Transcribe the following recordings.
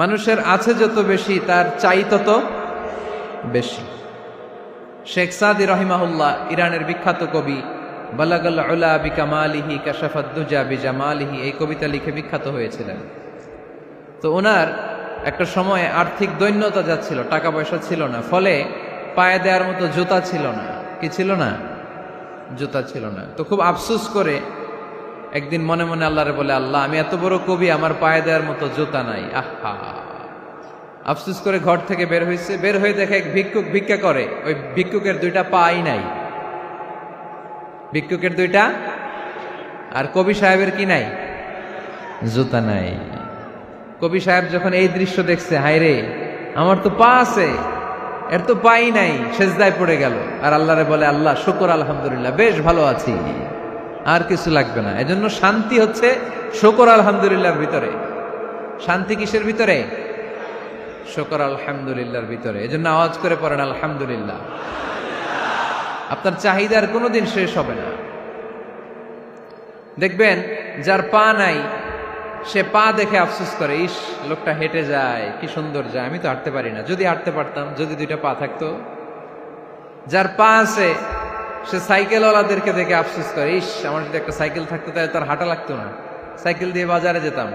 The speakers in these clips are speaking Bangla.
মানুষের আছে যত বেশি তার চাই তত বেশি। শেখ সাদি রহিমাহুল্লাহ, ইরানের বিখ্যাত কবি, বালাগাল উলা বিকামালিহি কাশাফাদ দুজা বিজামালিহি, এই কবিতা লিখে বিখ্যাত হয়েছিলেন। তো ওনার একটা সময় আর্থিক দৈন্যতা যাচ্ছিল, টাকা পয়সা ছিল না, ফলে পায়ে দেওয়ার মতো জুতা ছিল না। কি ছিল না? জুতা ছিল না। তো খুব আফসোস করে একদিন মনে মনে আল্লাহরে বলে, আল্লাহ, আমি এত বড় কবি, আমার পায়ে দেওয়ার মতো জুতা নাই। আহা! আফসোস করে ঘর থেকে বের হয়েছে, বের হয়ে দেখে এক ভিক্ষুক ভিক্ষা করে। ওই ভিক্ষুকের দুইটা পাই নাই, ভিক্ষুকের দুইটা, আর কবি সাহেবের কি নাই? জুতা নাই। কবি সাহেব যখন এই দৃশ্য দেখছে, হায় রে, আমার তো পা আছে, এর তো পাই নাই, সেজদায় পড়ে গেল আর আল্লাহরে বলে, আল্লাহ শুকর আলহামদুলিল্লাহ, বেশ ভালো আছি, আর কিছু লাগবে না। এজন্য শান্তি হচ্ছে শুকর আলহামদুলিল্লাহর ভিতরে। শান্তি কিসের ভিতরে? শুকর আলহামদুলিল্লাহর ভিতরে। এজন্য আওয়াজ করে পড়েন আলহামদুলিল্লাহ। আপনার চাহিদার কোনোদিন শেষ হবে না। দেখবেন যার পা নাই, সে পা দেখে আফসোস করে, ইস, লোকটা হেঁটে যায়, কি সুন্দর যায়, আমি তো হাঁটতে পারি না, যদি হাঁটতে পারতাম, যদি দুইটা পা থাকতো। যার পা আছে, সে সাইকেলওয়ালাদেরকে দেখে আফসোস করে, ইস, আমার যদি একটা সাইকেল থাকতো তাহলে তার হাঁটা লাগতো না, সাইকেল দিয়ে বাজারে যেতাম।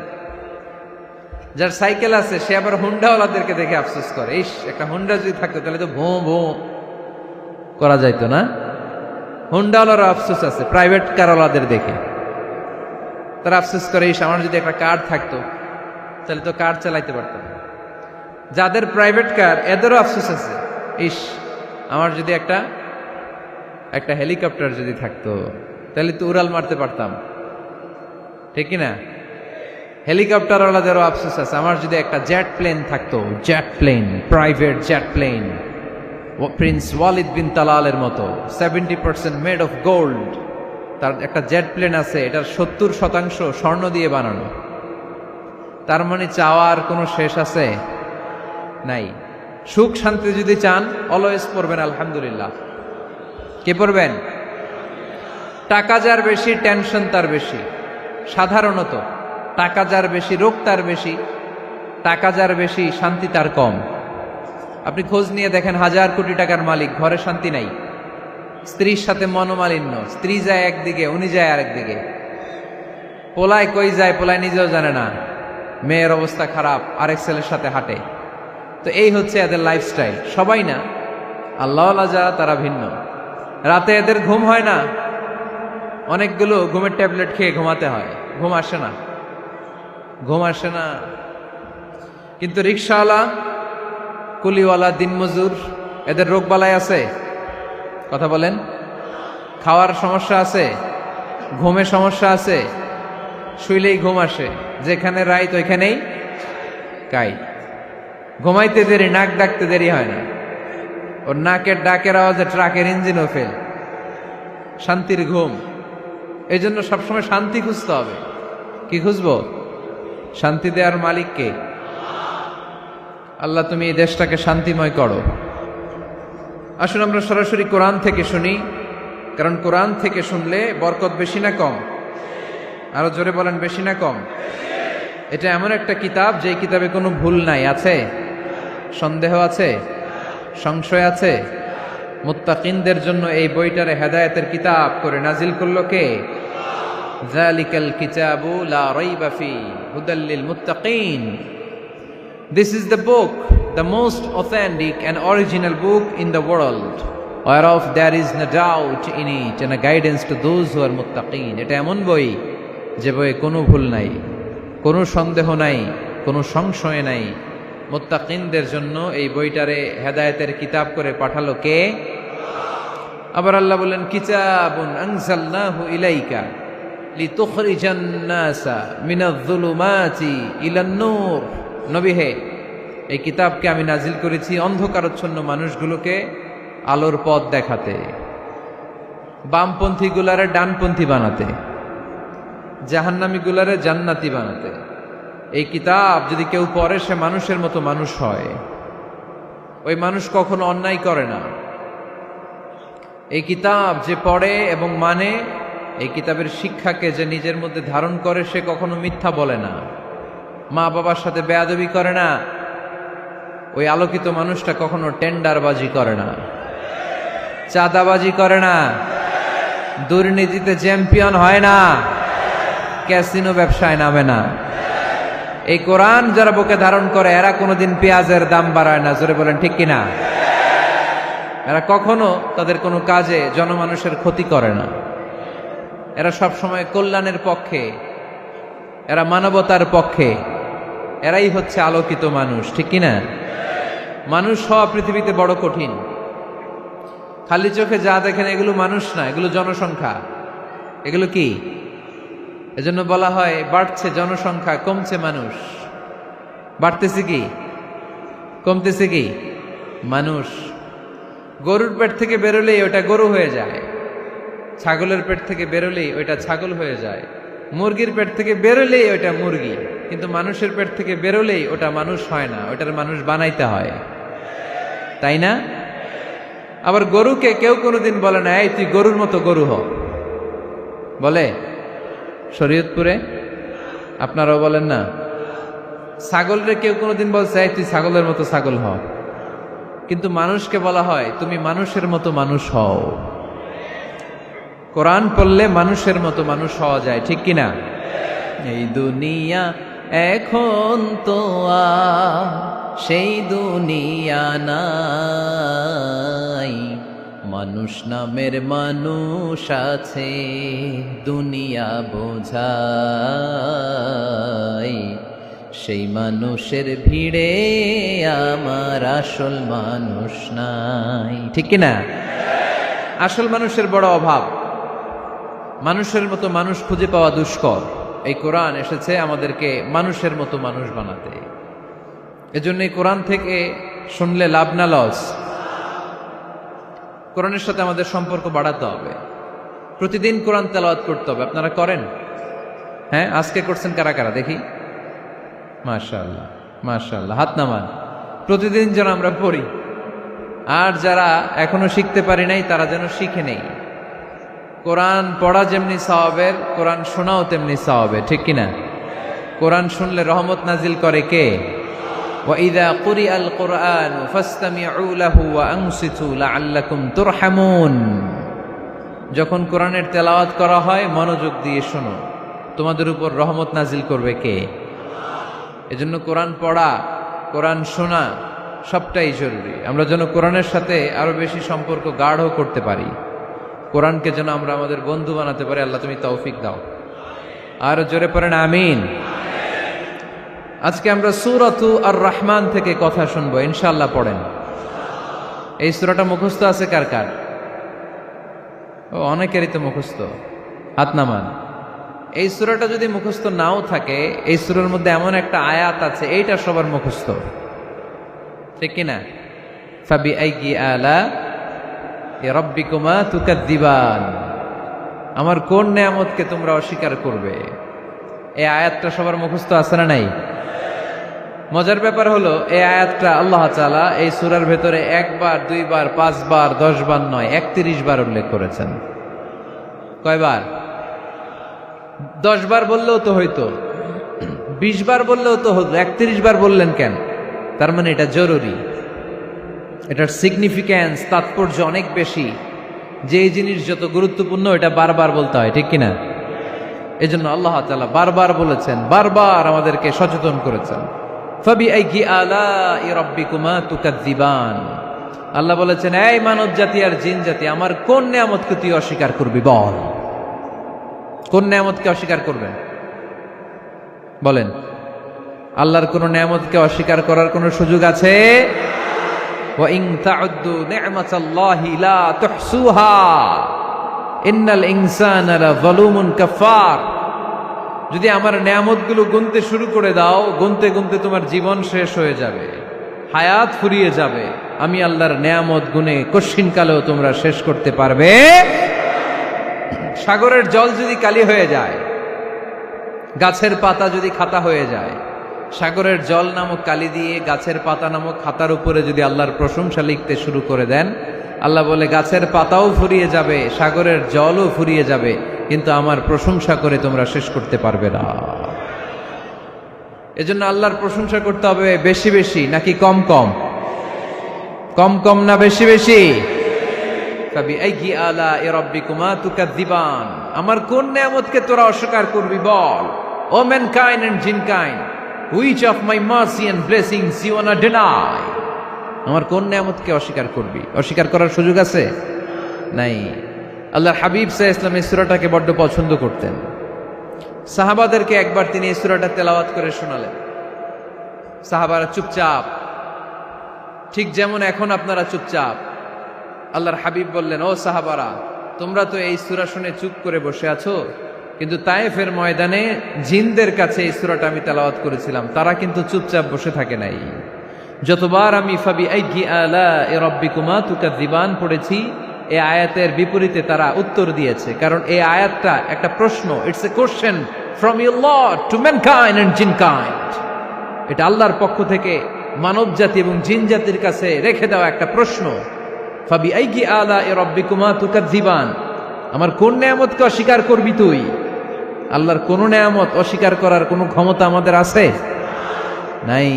যার সাইকেল আছে, সে আবার হুন্ডাওয়ালাদেরকে দেখে আফসোস করে, ইস, একটা হুন্ডা যদি থাকতো তাহলে তো ভোঁ ভোঁ করা যাইতো না। হুন্ডাওয়ালারও আফসোস আছে প্রাইভেট কারওয়ালাদের দেখে, তারা আফসোস করে, ইস, আমার যদি একটা কার থাকতো তাহলে তো কার চালাইতে পারতাম। যাদের প্রাইভেট কার, এদেরও আফসোস আছে, ইস, আমার যদি একটা হেলিকপ্টার যদি থাকতো তাহলে তো উড়াল মারতে পারতাম, ঠিক কিনা? হেলিকপ্টারওয়ালাদেরও আফসোস আছে, আমার যদি একটা জেট প্লেন থাকতো, jet plane, private jet plane, prince Walid bin তালালের মতো 70% মেড অফ গোল্ড, তার একটা জেট প্লেন আছে, এটার 70% স্বর্ণ দিয়ে বানানো। তার মানে চাওয়ার কোনো শেষ আছে? নাই। সুখ শান্তি যদি চান, অলওয়েজ পড়বেন আলহামদুলিল্লাহ। কে পড়বেন? টাকা যার বেশি, টেনশন তার বেশি। সাধারণত টাকা যার বেশি, রোগ তার বেশি। টাকা যার বেশি, শান্তি তার কম। আপনি খোঁজ নিয়ে দেখেন, 1000 কোটি টাকার মালিক, ঘরে শান্তি নাই, স্ত্রীর সাথে মনোমালিন্য, স্ত্রী যায় একদিকে, উনি যায় আরেকদিকে, পোলায় কই যায়, পোলায় নিজেও জানে না, মেয়ের অবস্থা খারাপ, আরেক ছেলের সাথে হাঁটে। তো এই হচ্ছে এদের লাইফস্টাইল। সবাই না, আল্লাহওয়ালা যারা, তারা ভিন্ন। রাতে এদের ঘুম হয় না, অনেকগুলো ঘুমের ট্যাবলেট খেয়ে ঘুমাতে হয়, ঘুম আসে না, ঘুম আসে না। কিন্তু রিক্সাওয়ালা, কুলিওয়ালা, দিনমজুর, এদের রোগ বালাই আছে? কথা বলেন। খাওয়ার সমস্যা আছে, ঘুমের সমস্যা আছে, শুইলেই ঘুম আসে, যেখানে রাইত ওইখানেই কাই। ঘুমাইতে দেরি, নাক ডাকতে দেরি হয় না, ওর নাকের ডাকের আওয়াজে ট্রাকের ইঞ্জিনও ফেল। শান্তির ঘুম। এই জন্য সবসময় শান্তি খুঁজতে হবে। কি খুঁজবো? শান্তি দেওয়ার মালিককে। আল্লাহ, তুমি এই দেশটাকে শান্তিময় করো। আসুন আমরা সরাসরি কোরআন থেকে শুনি, কারণ কোরআন থেকে শুনলে বরকত বেশি না কম? আরো জোরে বলেন, বেশি না কম? এটা এমন একটা কিতাব, যে কিতাবে কোনো ভুল নাই। আছে? সন্দেহ আছে? সংশয় আছে? মুত্তাকিনদের জন্য এই বইটারে হেদায়েতের কিতাব করে নাজিল করলো কে? যালিকাল কিতাবু লা রাইবা ফি হুদাল লিল মুত্তাকিন। This is the book, the most authentic and original book in the world, whereof there is no doubt in it, and a guidance to those who are muttaqin. এটা এমন বই, যে বইয়ে কোনো ভুল নাই, কোনো সন্দেহ নাই, কোনো সংশয় নাই। মুত্তাকিনদের জন্য এই বইটারে হেদায়েতের কিতাব করে পাঠালো কে? আবার আল্লাহ বলেন, কিতাবুন আনজালনাহু ইলাইকা লিতুখরিজান নাসা মিনাজ-যুলুমাতি ইলান-নূর। নবী হে, এই কিতাবকে আমি নাজিল করেছি অন্ধকারাচ্ছন্ন মানুষগুলোকে আলোর পথ দেখাতে, বামপন্থী গুলারে ডানপন্থী বানাতে, জাহান্নামী গুলারে জান্নাতি বানাতে। এই কিতাব যদি কেউ পড়ে, সে মানুষের মতো মানুষ হয়। ওই মানুষ কখনো অন্যায় করে না। এই কিতাব যে পড়ে এবং মানে, এই কিতাবের শিক্ষাকে যে নিজের মধ্যে ধারণ করে, সে কখনো মিথ্যা বলে না। মা বাবার সাথে বেয়াদবি করে না, ওই আলোকিত মানুষটা কখনো টেন্ডারবাজি করে না, চাঁদাবাজি করে না, দুর্নীতিতে চ্যাম্পিয়ন হয় না, ক্যাসিনো ব্যবসায় নামে না। এই কোরআন যারা বুকে ধারণ করে এরা কোনোদিন পেঁয়াজের দাম বাড়ায় না। জোরে বলেন ঠিক কিনা? এরা কখনো তাদের কোনো কাজে জনমানুষের ক্ষতি করে না। এরা সব সময় কল্যাণের পক্ষে, এরা মানবতার পক্ষে। এরাই হচ্ছে আলোকিত মানুষ, ঠিক কিনা? মানুষ হওয়া পৃথিবীতে বড় কঠিন। খালি চোখে যা দেখেন এগুলো মানুষ না, এগুলো জনসংখ্যা। এগুলো কি? এজন্য বলা হয় বাড়ছে জনসংখ্যা, কমছে মানুষ। বাড়তেছে কি, কমতেছে কি? মানুষ। গরুর পেট থেকে বেরোলেই ওটা গরু হয়ে যায়, ছাগলের পেট থেকে বেরোলেই ওইটা ছাগল হয়ে যায়, মুরগির পেট থেকে বেরোলেই ওটা মুরগি। কিন্তু মানুষের পেট থেকে বেরোলেই ওটা মানুষ হয় না, ওটার মানুষ বানাইতে হয়, তাই না? আবার গরুকে কেউ কোনোদিন বলে না এই তুই গরুর মতো গরু হ, বলে? শরীয়তপুরে আপনারাও বলেন না? ছাগলরে কেউ কোনোদিন বলছে এই তুই ছাগলের মতো ছাগল হ, কিন্তু মানুষকে বলা হয় তুমি মানুষের মতো মানুষ হও। কোরআন পড়লে মানুষের মতো মানুষ হওয়া যায়, ঠিক কিনা? এই দুনিয়া এখন তো আর সেই দুনিয়া নাই, মানুষ নামের মানুষ আছে দুনিয়া বোঝাই, সেই মানুষের ভিড়ে আমার আসল মানুষ নাই, ঠিক কিনা? আসল মানুষের বড় অভাব, মানুষের মতো মানুষ খুঁজে পাওয়া দুষ্কর। এই কোরআন এসেছে আমাদেরকে মানুষের মতো মানুষ বানাতে। এজন্য এই কোরআন থেকে শুনলে লাভ না লস? কোরআনের সাথে আমাদের সম্পর্ক বাড়াতে হবে, প্রতিদিন কোরআন তেলাওয়াত করতে হবে। আপনারা করেন? হ্যাঁ, আজকে করছেন কারা কারা দেখি? মাশাআল্লাহ, মাশাআল্লাহ, হাত নামান। প্রতিদিন যেন আমরা পড়ি, আর যারা এখনো শিখতে পারি নাই তারা যেন শিখে নেই। কোরআন পড়া যেমনি সওয়াবের, কোরআন শোনাও তেমনি সওয়াবের, ঠিক কিনা? কোরআন শুনলে রহমত নাজিল করে কে? وَإِذَا قُرِئَ الْقُرْآنُ فَاسْتَمِعُوا لَهُ وَأَنصِتُوا لَعَلَّكُمْ تُرْحَمُونَ। যখন কোরআনের তেলাওয়াত করা হয় মনোযোগ দিয়ে শোনো, তোমাদের উপর রহমত নাজিল করবে কে? এজন্য কোরআন পড়া, কোরআন শোনা সবটাই জরুরি। আমরা যেন কোরআনের সাথে আরো বেশি সম্পর্ক গাঢ় করতে পারি, কোরআনকে যেন আমরা আমাদের বন্ধু বানাতে পারি। আল্লাহ তুমি তৌফিক দাও। আর জোরে পড়েন আমিন। আজকে আমরা সূরাতু আর রহমান থেকে কথা শুনবো ইনশাআল্লাহ। পড়েন। এই সূরাটা মুখস্থ আছে কার কার? ও, অনেকেরই তো মুখস্থ, হাত নামান। এই সূরাটা যদি মুখস্থ নাও থাকে, এই সূরার মধ্যে এমন একটা আয়াত আছে এইটা সবার মুখস্থ, ঠিক কিনা? ফাবিআইয়ি আলা রাব্বিকুমা তুকাযযিবান, আমার কোন নেয়ামতকে তোমরা অস্বীকার করবে? এই আয়াতটা সবার মুখস্থ আছে না নাই? মজার ব্যাপার হলো এই আয়াতটা আল্লাহ তাআলা এই সূরার ভেতরে একবার, দুইবার, 5 বার, 10 বার নয়, 31 বার উল্লেখ করেছেন। কয়বার? 10 বার বললেও তো হইতো, 20 বার বললেও তো হতো, 31 বার বললেন কেন? তার মানে এটা জরুরি, এটার সিগনিফিক্যান্স, তাৎপর্য অনেক বেশি। যে জিনিস যত গুরুত্বপূর্ণ এটা বারবার বলতে হয়, ঠিক কিনা? এজন্য আল্লাহ তাআলা বারবার বলেছেন, বারবার আমাদেরকে সচেতন করেছেন। ফাবিআইয়ি আলাই রাব্বিকুমা তুকাযযিবান, আল্লাহ বলেছেন এই মানব জাতি আর জিন জাতি আমার কোন নেয়ামতকে তুই অস্বীকার করবি? বল, কোন নেয়ামতকে অস্বীকার করবেন? বলেন। আল্লাহর কোন নেয়ামতকে অস্বীকার করার কোন সুযোগ আছে? ওয়া ইন তাউদ্দু নি'মাতাল্লাহি লা তুহসুহা ইন্নাল ইনসানা লাযালুমুন কাফার। যদি আমার নেয়ামতগুলো গুনতে শুরু করে দাও, গুনতে গুনতে তোমার জীবন শেষ হয়ে যাবে, হায়াত ফুরিয়ে যাবে। আমি আল্লাহর নেয়ামত গুনে কশিনকালেও তোমরা শেষ করতে পারবে। সাগরের জল যদি কালি হয়ে যায়, গাছের পাতা যদি খাতা হয়ে যায়, সাগরের জল নামক কালি দিয়ে গাছের পাতা নামক খাতার উপরে যদি আল্লাহর প্রশংসা লিখতে শুরু করে দেন, আল্লাহ বলে গাছের পাতাও ফুরিয়ে যাবে, সাগরের জলও ফুরিয়ে যাবে, কিন্তু আমার প্রশংসা করে তোমরা শেষ করতে পারবে না। এজন্য আল্লাহর প্রশংসা করতে হবে বেশি বেশি নাকি কম কম? কম কম না বেশি বেশি? ফাবিআইয়ি আলাኢ রাব্বিকুমা তুকাযযিবান, আমার কোন নিয়ামতকে তোরা অস্বীকার করবি বল। O mankind and jinnkind, which of my mercy and blessings you want to deny? আমার কোন নিয়ামতকে অস্বীকার করবি? অস্বীকার করার সুযোগ আছে? নাই। আল্লাহর হাবিব সাল্লাল্লাহু আলাইহি ওয়াসাল্লাম এই সূরাটাকে বড্ড পছন্দ করতেন। সাহাবাদেরকে একবার তিনি এই সূরাটা তেলাওয়াত করে শোনালেন। সাহাবারা চুপচাপ, ঠিক যেমন এখন আপনারা চুপচাপ। আল্লাহর হাবিব বললেন, ও সাহাবারা, তোমরা তো এই সূরা শুনে চুপ করে বসে আছো, কিন্তু তায়েফের ময়দানে জিনদের কাছে এই সূরাটা আমি তেলাওয়াত করেছিলাম, তারা কিন্তু চুপচাপ বসে থাকে নাই। যতবার আমি ফাবিআইয়ি আলাኢ রাব্বিকুমা তুকাযযিবান পড়েছি, এই আয়াতের বিপরীতে তারা উত্তর দিয়েছে, কারণ এই আয়াতটা একটা প্রশ্ন। It's a question from your lord to mankind and jinnkind. এটা আল্লাহর পক্ষ থেকে মানব জাতি এবং জিন জাতির কাছে রেখে দেওয়া একটা প্রশ্ন। ফাবিআইয়ি আলাኢ রাব্বিকুমা তুকাযযিবান, আমার কোন নিয়ামতকে অস্বীকার করবি তুই? আল্লাহর কোন নিয়ামত অস্বীকার করার কোনো ক্ষমতা আমাদের আছে? নাই,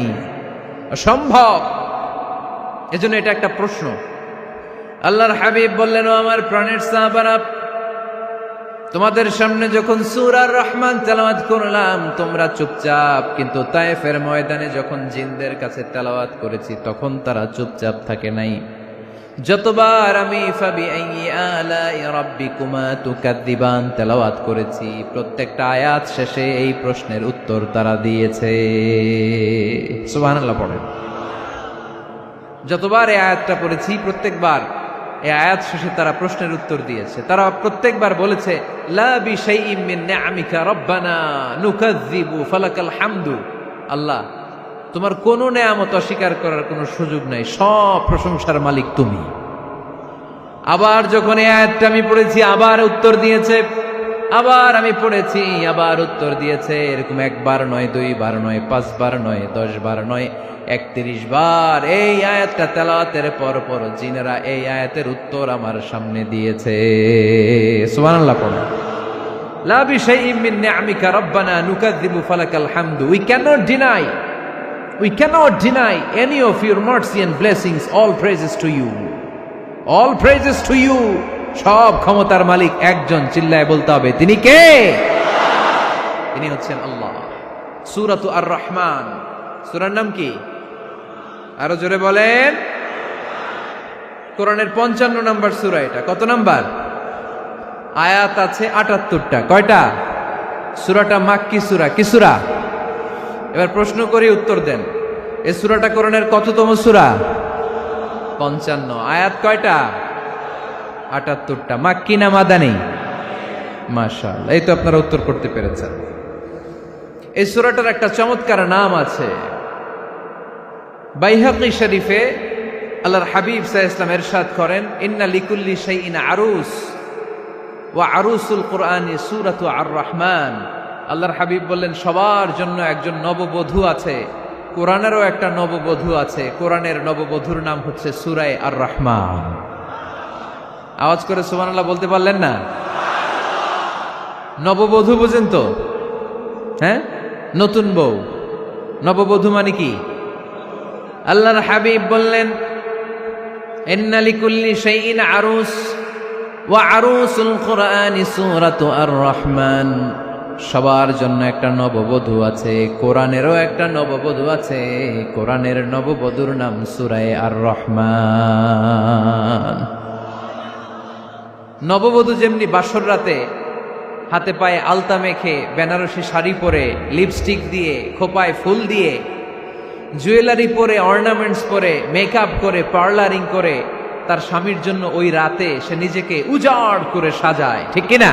অসম্ভব। এজন্য এটা একটা প্রশ্ন। আল্লাহর হাবিব বললেন, ও আমার প্রাণের সাহাবারা, তোমাদের সামনে যখন সূরা আর রহমান তেলাওয়াত করলাম তোমরা চুপচাপ, কিন্তু তায়েফের ময়দানে যখন জিনদের কাছে তেলাওয়াত করেছি তখন তারা চুপচাপ থাকে নাই। যতবার আমি ফাবিআইয়ি আলাኢ রাব্বিকুমা তুকাযযিবান তেলাওয়াত করেছি, প্রত্যেকটা আয়াত শেষে এই প্রশ্নের উত্তর তারা দিয়েছে। সুবহানাল্লাহ পড়েন। যতবার এই আয়াতটা পড়েছি প্রত্যেকবার এই আয়াত শেষে তারা প্রশ্নের উত্তর দিয়েছে। তারা প্রত্যেকবার বলেছে, লা বিশাইইম মিন নিআমিকা রাব্বানা নুকাযযিবু ফালাকাল হামদু। আল্লাহ, তোমার কোন নিয়ামত অস্বীকার করার কোনো সুযোগ নাই, সব প্রশংসার মালিক তুমি। আবার যখন এই আয়াতটা আমি পড়েছি আবার উত্তর দিয়েছে, আবার আমি পড়েছি আবার উত্তর দিয়েছে। এরকম একবার নয়, দুইবার নয়, 5 বার নয়, 10 বার নয়, 31 বার এই আয়াতটা তেলাওয়াতের পর পর জিনেরা এই আয়াতের উত্তর আমার সামনে দিয়েছে। সুবহানাল্লাহ পড়ুন। লা বিশাইইম মিন নিআমিকা রাব্বানা নুকাযযিবু ফালাকাল হামদু। We cannot deny any of your mercy and blessings. All praises to you. All praises to you. সব ক্ষমতার মালিক একজন, চিল্লায় বলতে হবে, তিনি কে? তিনি হচ্ছেন আল্লাহ। সূরাতু আর রহমান, সূরার নাম কি? আরো জোরে বলেন। কোরআনের 55 নম্বর সূরা এটা। কত নাম্বার? আয়াত আছে 78টা। কয়টা? সূরাটা মাক্কি সূরা। কি সূরা? এবার প্রশ্ন করে উত্তর দেন। এই সূরাটা কোরআনের কততম সূরা? 55। আয়াত কয়টা? 78টা। মাক্কি না মাদানী? মাশাআল্লাহ, এই তো আপনারা উত্তর করতে পেরেছেন। এই সূরাটার একটা চমৎকার নাম আছে। বাইহাকী শরীফে আল্লাহর হাবিব সাল্লাল্লাহু আলাইহি ওয়াসাল্লাম ইরশাদ করেন, ইন্না লিকুল্লি শাইইন আরুস ওয়া আরুসুল কুরআনি সূরাতু আর রহমান। আল্লাহর হাবিব বললেন, সবার জন্য একজন নববধূ আছে, কোরআনেরও একটা নববধূ আছে। কোরআনের নববধূর নাম হচ্ছে সূরা আর রহমান। আওয়াজ করে সুবহানাল্লাহ বলতে পারলেন না? নববধূ বুঝেন তো? হ্যাঁ, নতুন বউ। নববধূ মানে কি? আল্লাহর হাবিব বললেন, ইন্না লিকুল্লি শাইইন আরুস ওয়া আরুসুল কুরআনি সূরাতু আর রহমান। সবার জন্য একটা নববধূ আছে, কোরআনেরও একটা নববধূ আছে। কোরআনের নববধূর নাম সূরা আর রহমান। নববধূ যেমনি বাসর রাতে হাতে পায়ে আলতা মেখে, বেনারসি শাড়ি পরে, লিপস্টিক দিয়ে, খোপায় ফুল দিয়ে, জুয়েলারি পরে, অর্নামেন্টস পরে, মেকআপ করে, পার্লারিং করে তার স্বামীর জন্য ওই রাতে সে নিজেকে উজাড় করে সাজায়, ঠিক কিনা?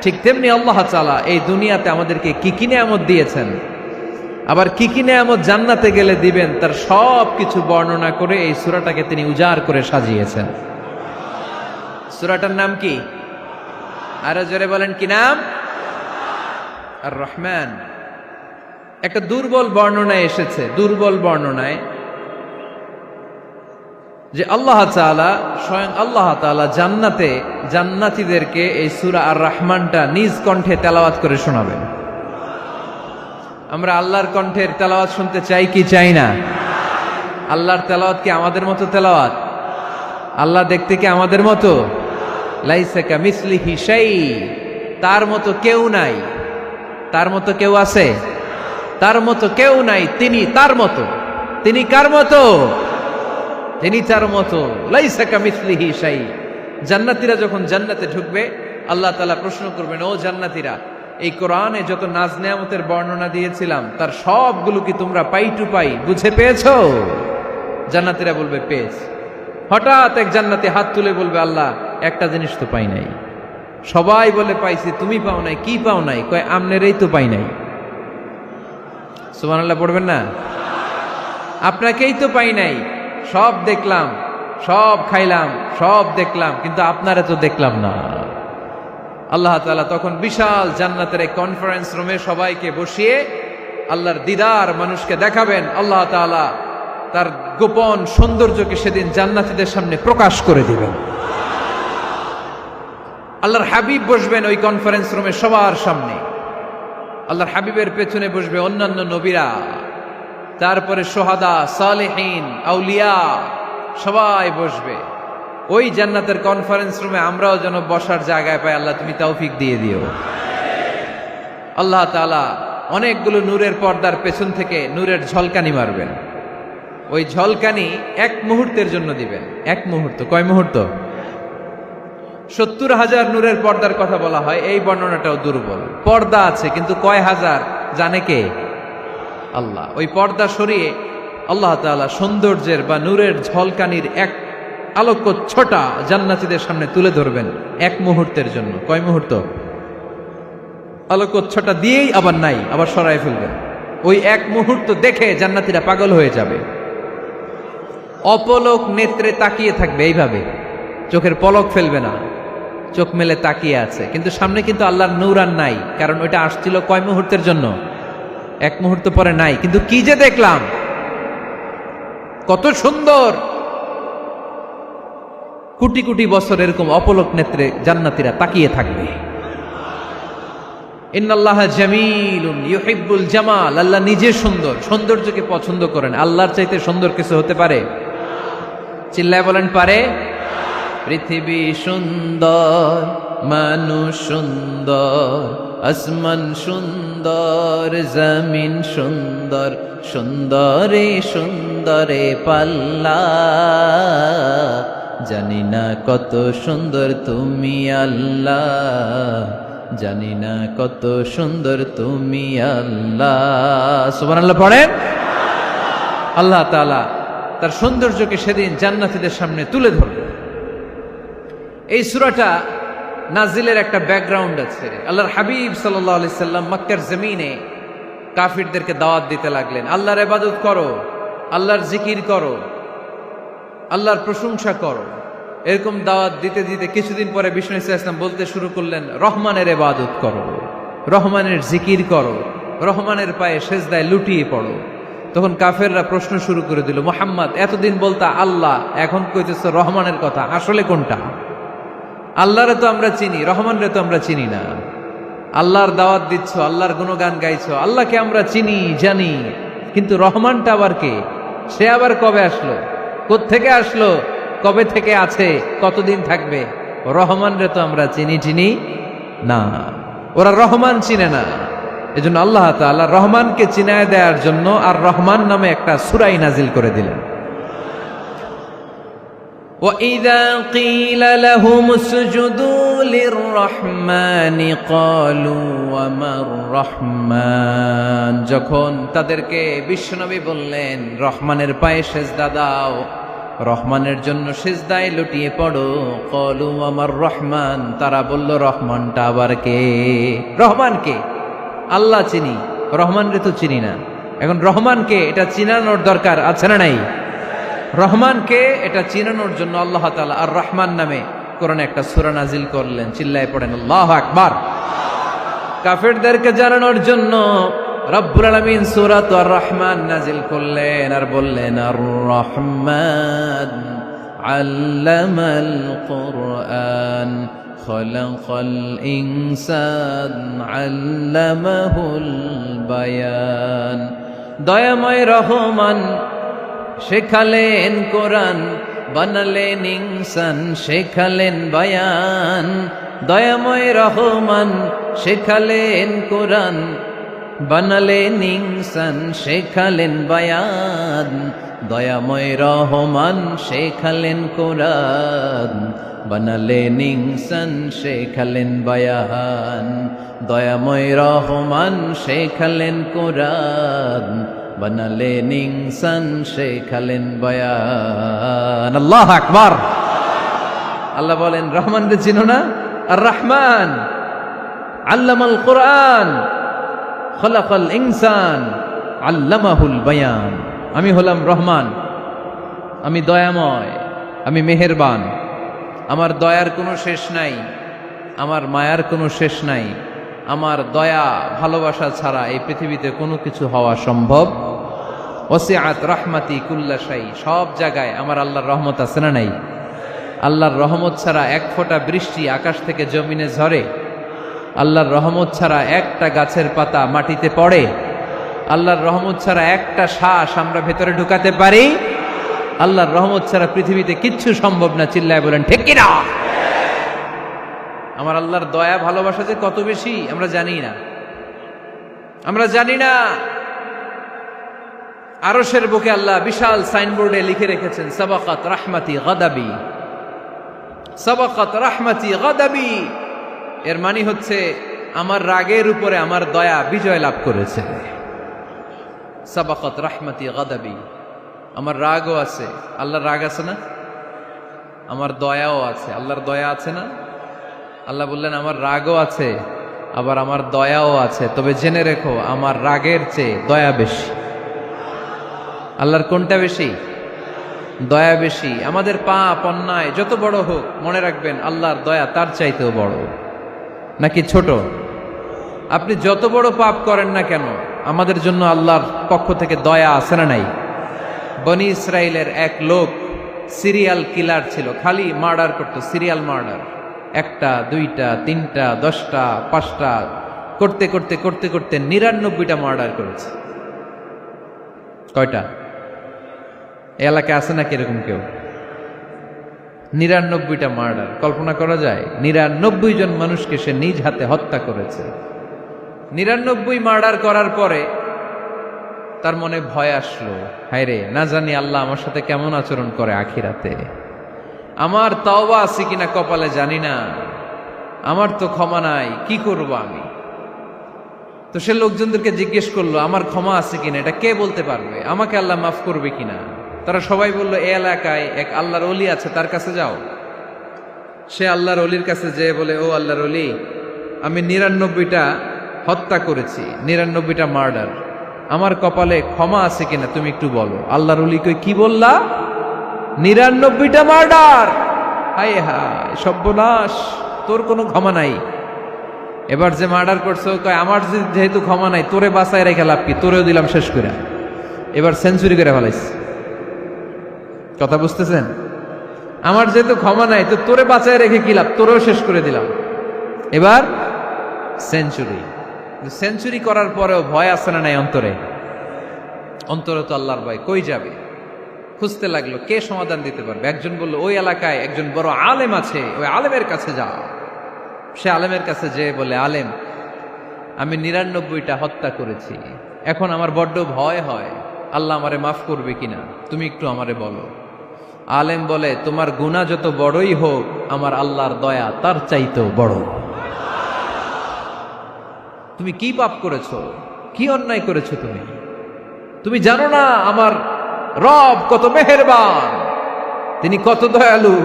ঠিক তেমনি আল্লাহ তাআলা এই দুনিয়াতে আমাদেরকে কি কি নিয়ামত দিয়েছেন, আবার কি কি নিয়ামত জান্নাতে গেলে দিবেন, তার সব কিছু বর্ণনা করে এই সূরাটাকে তিনি উজাড় করে সাজিয়েছেন। সূরাটার নাম কি? আরো জোরে বলেন, কি নাম? আর রহমান। একটা দুর্বল বর্ণনায় এসেছে, দুর্বল বর্ণনায়, যে আল্লাহ তাআলা, স্বয়ং আল্লাহ তাআলা জান্নাতে জান্নাতীদেরকে এই সূরা আর রহমানটা নিজ কণ্ঠে তেলাওয়াত করে শোনাবেন। আমরা আল্লাহর কণ্ঠের তেলাওয়াত শুনতে চাই কি চাই না? আল্লাহর তেলাওয়াত কি আমাদের মতো তেলাওয়াত? আল্লাহ দেখতে কি আমাদের মতো? লাইসা কামিসলিহি শাই, তার মতো কেউ নাই। তার মতো কেউ আছে? তার মতো কেউ নাই। তিনি তার মতো। তিনি কার মতো? তিনি তার মতো। লাইসা কামিসলিহি শাই। জান্নাতীরা যখন জান্নাতে ঢুকবে, আল্লাহ তাআলা প্রশ্ন করবেন, ও জান্নাতীরা, এই কোরআনে যত নাজ নেয়ামতের বর্ণনা দিয়েছিলাম তার সবগুলো কি তোমরা পাই টু পাই বুঝে পেয়েছো? জান্নাতীরা বলবে পেয়েছি। হঠাৎ এক জান্নাতি হাত তুলে বলবে, আল্লাহ একটা জিনিস তো পাই নাই। সবাই বলে পাইছি, তুমি পাও নাই। কি পাও নাই? কয় আমনেরই তো পাই নাই। সুবহানাল্লাহ পড়বেন না? আপনাকেই তো পাই নাই। সব দেখলাম, সব খাইলাম, সব দেখলাম, কিন্তু আপনারে তো দেখলাম না। আল্লাহ তাআলা তখন বিশাল জান্নাতের এক কনফারেন্স রুমে সবাইকে বসিয়ে আল্লাহর দিদার মানুষকে দেখাবেন। আল্লাহ তাআলা তার গোপন সৌন্দর্যকে সেদিন জান্নাতীদের সামনে প্রকাশ করে দিবেন। আল্লাহর হাবিব বসবেন ওই কনফারেন্স রুমে সবার সামনে। আল্লাহর হাবিবের পেছনে বসবে অন্যান্য নবীরা, তারপরে সোহাদা, সালেহীন, আউলিয়া সবাই বসবে। ওই জান্নাতের কনফারেন্স রুমে আমরাও যেন বসার জায়গায় পাই, আল্লাহ তুমি তৌফিক দিয়ে দিও। আল্লাহ তাআলা অনেকগুলো নূরের পর্দার পেছন থেকে নূরের ঝলকানি মারবেন। ওই ঝলকানি এক মুহূর্তের জন্য দিবেন। এক মুহূর্ত। কয় মুহূর্ত? 70,000 নূরের পর্দার কথা বলা হয়। এই বর্ণনাটাও দুর্বল। পর্দা আছে কিন্তু কয় হাজার জানে কে? আল্লাহ। ওই পর্দা সরিয়ে আল্লাহ তাআলা সৌন্দর্যের বা নূরের ঝলকানির এক আলোক ছোটা জান্নাতীদের সামনে তুলে ধরবেন এক মুহূর্তের জন্য। কয় মুহূর্ত? আলোক ছোটা দিয়েই আবার নাই, আবার সরাই ফেলবেন। ওই এক মুহূর্ত দেখে জান্নাতীরা পাগল হয়ে যাবে, অপলক নেত্রে তাকিয়ে থাকবে। এইভাবে চোখের পলক ফেলবে না, চোখ মেলে তাকিয়ে আছে। কিন্তু সামনে কিন্তু আল্লাহর নূর আর নাই, কারণ ওইটা আসছিল কয় মুহূর্তের জন্য? এক মুহূর্ত পরে নাই। কিন্তু কি যে দেখলাম, কত সুন্দর! কোটি কোটি বছর এরকম অপলক নেত্রে জান্নাতীরা তাকিয়ে থাকবে। ইন্নাল্লাহা জামিলুন ইউহিব্বুল জামাল। আল্লাহ নিজে সুন্দর, সৌন্দর্যকে পছন্দ করেন। আল্লাহর চাইতে সুন্দর কিছু হতে পারে? চিল্লায় বলেন পারে? পৃথিবী সুন্দর, মানুষ সুন্দর, আসমান সুন্দর, জমিন সুন্দর, সুন্দরে সুন্দরে পাল্লা। জানি না কত সুন্দর তুমি আল্লাহ, জানি না কত সুন্দর তুমি আল্লাহ। সুবহানাল্লাহ পড়েন। আল্লাহ তাআলা তার সৌন্দর্যকে সেদিন জান্নাতীদের সামনে তুলে ধরবেন। এই সূরাটা নাজিলের একটা ব্যাকগ্রাউন্ড আছে। আল্লাহর হাবিব সাল্লাল্লাহু আলাইহি সাল্লাম মক্কার জমিনে কাফিরদেরকে দাওয়াত দিতে লাগলেন, আল্লাহর ইবাদত করো, আল্লাহর জিকির করো, আল্লাহর প্রশংসা করো। এরকম দাওয়াত দিতে দিতে কিছুদিন পরে বিষ্ণু ইসলাম বলতে শুরু করলেন, রহমানের ইবাদত করো, রহমানের জিকির করো, রহমানের পায়ে সেজদায় লুটিয়ে পড়ো। তখন কাফেররা প্রশ্ন শুরু করে দিল, মুহাম্মদ এতদিন বলতা আল্লাহ, এখন কইতেছ রহমানের কথা, আসলে কোনটা? আল্লাহরে তো আমরা চিনি, রহমানরে তো আমরা চিনি না। আল্লাহর দাওয়াত দিচ্ছ, আল্লাহর গুণগান গাইছো, আল্লাহকে আমরা চিনি জানি, কিন্তু রহমানটা আবার কে? সে আবার কবে আসলো, কোত্থেকে আসলো, কবে থেকে আছে, কতদিন থাকবে? রহমানরে তো আমরা চিনি না। ওরা রহমান চিনে না। এজন্য আল্লাহ তাআলা রহমানকে চিনায় দেওয়ার জন্য আর রহমান নামে একটা সূরা নাজিল করে দিলেন। وَإِذَا قِيلَ لَهُمُ اسْجُدُوا لِلرَّحْمَنِ قَالُوا وَمَا الرَّحْمَنُ। যখন তাদেরকে বিশ্বনবী বললেন রহমানের পায়ে সেজদা দাও, রহমানের জন্য সেজদায় লুটিয়ে পড়ো, ক্বালু ওয়ামার রহমান, তারা বলল রহমানটা আবার কে? রহমান কে? আল্লাহ চিনি, রহমানরে তো চিনি না। এখন রহমানকে এটা চিনানোর দরকার আছে না নাই? রহমানকে এটা চিনানোর জন্য আল্লাহ তাআলা আর রহমান নামে কোরআনে একটা সূরা নাজিল করলেন। চিল্লায় পড়েন আল্লাহু আকবার। কাফেরদেরকে জানানোর জন্য রব্বুল আলামিন সূরাত আর রহমান নাজিল করলেন আর বললেন, আর রহমান আল্লামাল কুরআন খলাকাল ইনসান আল্লামাহুল বায়ান। দয়াময় রহমান শেখালেন কোরআন, বানালেন ইনসান শেখালেন বায়ান। দয়াময় রহমান শেখালেন কোরআন, বানালেন ইনসান শেখালেন বায়ান। দয়াময় রহমান শেখালেন কোরআন, বানালেন ইনসান শেখালেন বায়ান। দয়াময় রহমান শেখালেন কোরআন, বানালেন ইনসান শেখালেন বায়ান। আল্লাহু আকবার। আল্লাহ বলেন রহমান রে চিনো না? আর রহমান আল্লামাল কোরআন, খলাকাল ইনসান আল্লামাহুল বায়ান। আমি হলাম রহমান, আমি দয়াময়, আমি মেহেরবান। আমার দয়ার কোনো শেষ নাই, আমার মায়ার কোনো শেষ নাই। আমার দয়া ভালোবাসা ছাড়া এই পৃথিবীতে কোনো কিছু হওয়া সম্ভব। ওয়াসিআত রাহমাতি কুল্লা শাই। সব জায়গায় আমার আল্লাহর রহমত আছে না নাই? আল্লাহর রহমত ছাড়া এক ফোঁটা বৃষ্টি আকাশ থেকে জমিনে ঝরে? আল্লাহর রহমত ছাড়া একটা গাছের পাতা মাটিতে পড়ে? আল্লাহর রহমত ছাড়া একটা শ্বাস আমরা ভেতরে ঢুকাতে পারি? আল্লাহর রহমত ছাড়া পৃথিবীতে কিচ্ছু সম্ভব না। চিল্লায় বলেন ঠিক কিনা? আমার আল্লাহর দয়া ভালোবাসা যে কত বেশি আমরা জানি না, আমরা জানি না। আরশের বুকে আল্লাহ বিশাল সাইনবোর্ডে লিখে রেখেছেন সাবাকাত রাহমাতি গাদাবি, সাবাকাত রাহমাতি গাদাবি। এর মানে হচ্ছে আমার রাগের উপরে আমার দয়া বিজয় লাভ করেছে। সাবাকাত রাহমাতি গাদাবি। আমার রাগও আছে, আল্লাহর রাগ আছে না? আমার দয়াও আছে, আল্লাহর দয়া আছে না? আল্লাহ বললেন আমার রাগও আছে, আবার আমার দয়াও আছে। তবে জেনে রেখো আমার রাগের চেয়ে দয়া বেশি। আল্লাহর কোনটা বেশি? দয়া বেশি। আমাদের পাপ অন্যায় যত বড় হোক, মনে রাখবেন আল্লাহর দয়া তার চাইতেও বড়। নাকি ছোট? আপনি যত বড় পাপ করেন না কেন, আমাদের জন্য আল্লাহর পক্ষ থেকে দয়া আছে না নাই? বনি ইসরায়েলের এক লোক সিরিয়াল কিলার ছিল, খালি মার্ডার করতো, সিরিয়াল মার্ডার। একটা, দুইটা, তিনটা, 10টা, 5টা করতে করতে করতে করতে 99টা মার্ডার করেছে। কয়টা? এলাকায় আছে নাকি এরকম কেউ? 99টা মার্ডার। কল্পনা করা যায়? 99 জন মানুষকে সে নিজ হাতে হত্যা করেছে। 99 মার্ডার করার পরে তার মনে ভয় আসলো, হায় রে, না জানি আল্লাহ আমার সাথে কেমন আচরণ করে আখিরাতে। আমার তাওবা আছে কিনা কপালে জানি না, আমার তো ক্ষমা নাই, কি করব আমি? তো সে লোকজনদেরকে জিজ্ঞেস করলো আমার ক্ষমা আছে কিনা, এটা কে বলতে পারবে? আমাকে আল্লাহ মাফ করবে কিনা? তারা সবাই বলল এই এলাকায় এক আল্লাহর ওলি আছে, তার কাছে যাও। সে আল্লাহর ওলির কাছে যেয়ে বলে, ও আল্লাহর ওলি, আমি 99টা হত্যা করেছি, 99টা মার্ডার, আমার কপালে ক্ষমা আছে কিনা তুমি একটু বলো। আল্লাহর ওলি কই, কি বললা? 99টা মার্ডার? হায় হায় সর্বনাশ, তোর কোনো ক্ষমা নাই। এবার যে মার্ডার করছো কয় আমার যেহেতু ক্ষমা নাই, তোরে বাঁচায় রেখে লাভ কি, তোরেও দিলাম শেষ করে। এবার সেঞ্চুরি করে ফেলাইছে। কথা বুঝতেছেন? আমার যেহেতু ক্ষমা নাই, তো তোরে বাঁচায় রেখে কি লাভ, তোরেও শেষ করে দিলাম। এবার সেঞ্চুরি। সেঞ্চুরি করার পরেও ভয় আসে না নাই অন্তরে? অন্তরে তো আল্লাহর ভয়। কই যাবে? খুঁজতে লাগলো কে সমাধান দিতে পারবে। একজন বলল ওই এলাকায় একজন বড় আলেম আছে, ওই আলেমের কাছে যাও। সে আলেমের কাছে যেয়ে বলে, আলেম, আমি 99টা হত্যা করেছি, এখন আমার বড্ড ভয় হয়, আল্লাহ আমারে মাফ করবে কিনা, তুমি একটু আমারে বলো। আলেম বলে, তোমার গুনাহ যত বড়ই হোক, আমার আল্লাহর দয়া তার চাইতেও বড়। তুমি কি পাপ করেছো, কি অন্যায় করেছো তুমি? তুমি জানো না আমার রব কত মেহেরবান, তিনি কত দয়ালু,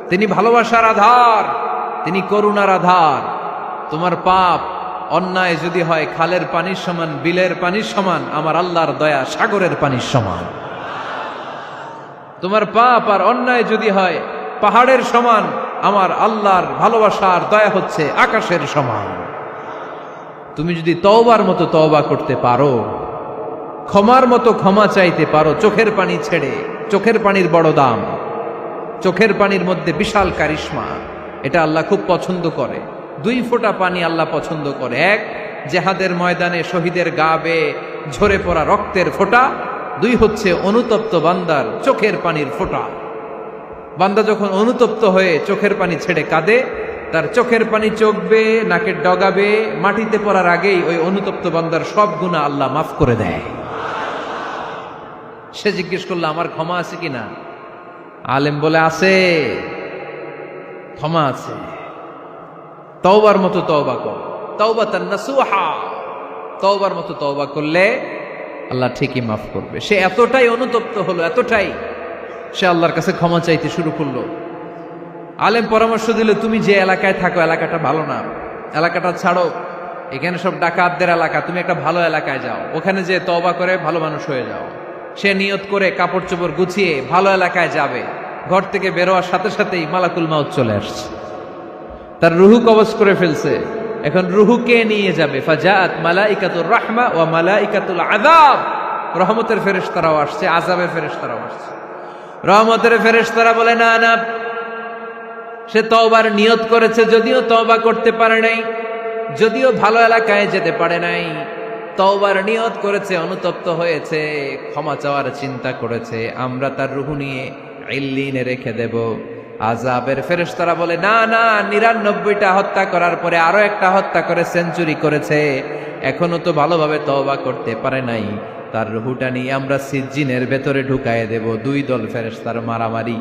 তিনি ভালোবাসার আধার, তিনি করুণার আধার। তোমার পাপ অন্যায় যদি হয় খালের পানির সমান, বিলের পানির সমান, আমার আল্লাহর দয়া সাগরের পানির সমান। তোমার পাপ আর অন্যায় যদি হয় পাহাড়ের সমান, আমার আল্লাহর ভালোবাসার দয়া হচ্ছে আকাশের সমান। তুমি যদি তওবার মতো তওবা করতে পারো, ক্ষমার মতো ক্ষমা চাইতে পারো, চোখের পানি ছেড়ে, চোখের পানির বড় দাম, চোখের পানির মধ্যে বিশাল কারিশমা, এটা আল্লাহ খুব পছন্দ করে। 2 ফোঁটা পানি আল্লাহ পছন্দ করে। এক, জেহাদের ময়দানে শহীদের গা বেয়ে ঝরে পড়া রক্তের ফোঁটা। 2 হচ্ছে অনুতপ্ত বান্দার চোখের পানির ফোঁটা। বান্দা যখন অনুতপ্ত হয়ে চোখের পানি ছেড়ে কাঁদে, তার চোখের পানি চোখ বেয়ে নাকের ডগা বেয়ে মাটিতে পড়ার আগেই ওই অনুতপ্ত বান্দার সব গুনাহ আল্লাহ মাফ করে দেয়। সে জিজ্ঞেস করলো, আমার ক্ষমা আছে কিনা? আলেম বলে, আছে, ক্ষমা আছে। তওবার মতো তওবা কর, তাওবাতান নাসুহা। তওবার মতো তওবা করলে আল্লাহ ঠিকই মাফ করবে। সে এতটাই অনুতপ্ত হলো, এতটাই, সে আল্লাহর কাছে ক্ষমা চাইতে শুরু করলো। আলেম পরামর্শ দিল, তুমি যে এলাকায় থাকো এলাকাটা ভালো না, এলাকাটা ছাড়ো, এখানে সব ডাকাতদের এলাকা, তুমি একটা ভালো এলাকায় যাও, ওখানে যে তওবা করে ভালো মানুষ হয়ে যাও। সে নিয়ত করে কাপড় চোপড় গুছিয়ে ভালো এলাকায় যাবে। ঘর থেকে বেরোয়ার সাথে সাথেই মালাকুল মাউত চলে আসছে, তার রুহু কবজ করে ফেলছে। এখন রুহু কে নিয়ে যাবে? ফাজাআত মালাইকাতুর রাহমা ওয়া মালাইকাতুল আযাব। রহমতের ফেরেশতারাও আসছে, আযাবের ফেরেশতারাও আসছে। রহমতের ফেরেশতারা বলে, না না, সে তওবার নিয়ত করেছে, যদিও তওবা করতে পারে নাই, যদিও ভালো এলাকায় যেতে পারে নাই, তওবার নিয়ত করেছে, অনুতপ্ত হয়েছে, ক্ষমা চাওয়ার চিন্তা করেছে, আমরা তার রুহু নিয়ে ইল্লিনে রেখে দেব। আযাবের ফেরেশতারা বলে, না না, 99টা হত্যা করার পরে আরো একটা হত্যা করে সেঞ্চুরি করেছে, এখনো তো ভালোভাবে তওবা করতে পারে নাই, তার রুহুটা নিয়ে আমরা সিজ্জিনের ভেতরে ঢুকায়ে দেব। 2 দল ফেরেশতার মারামারি,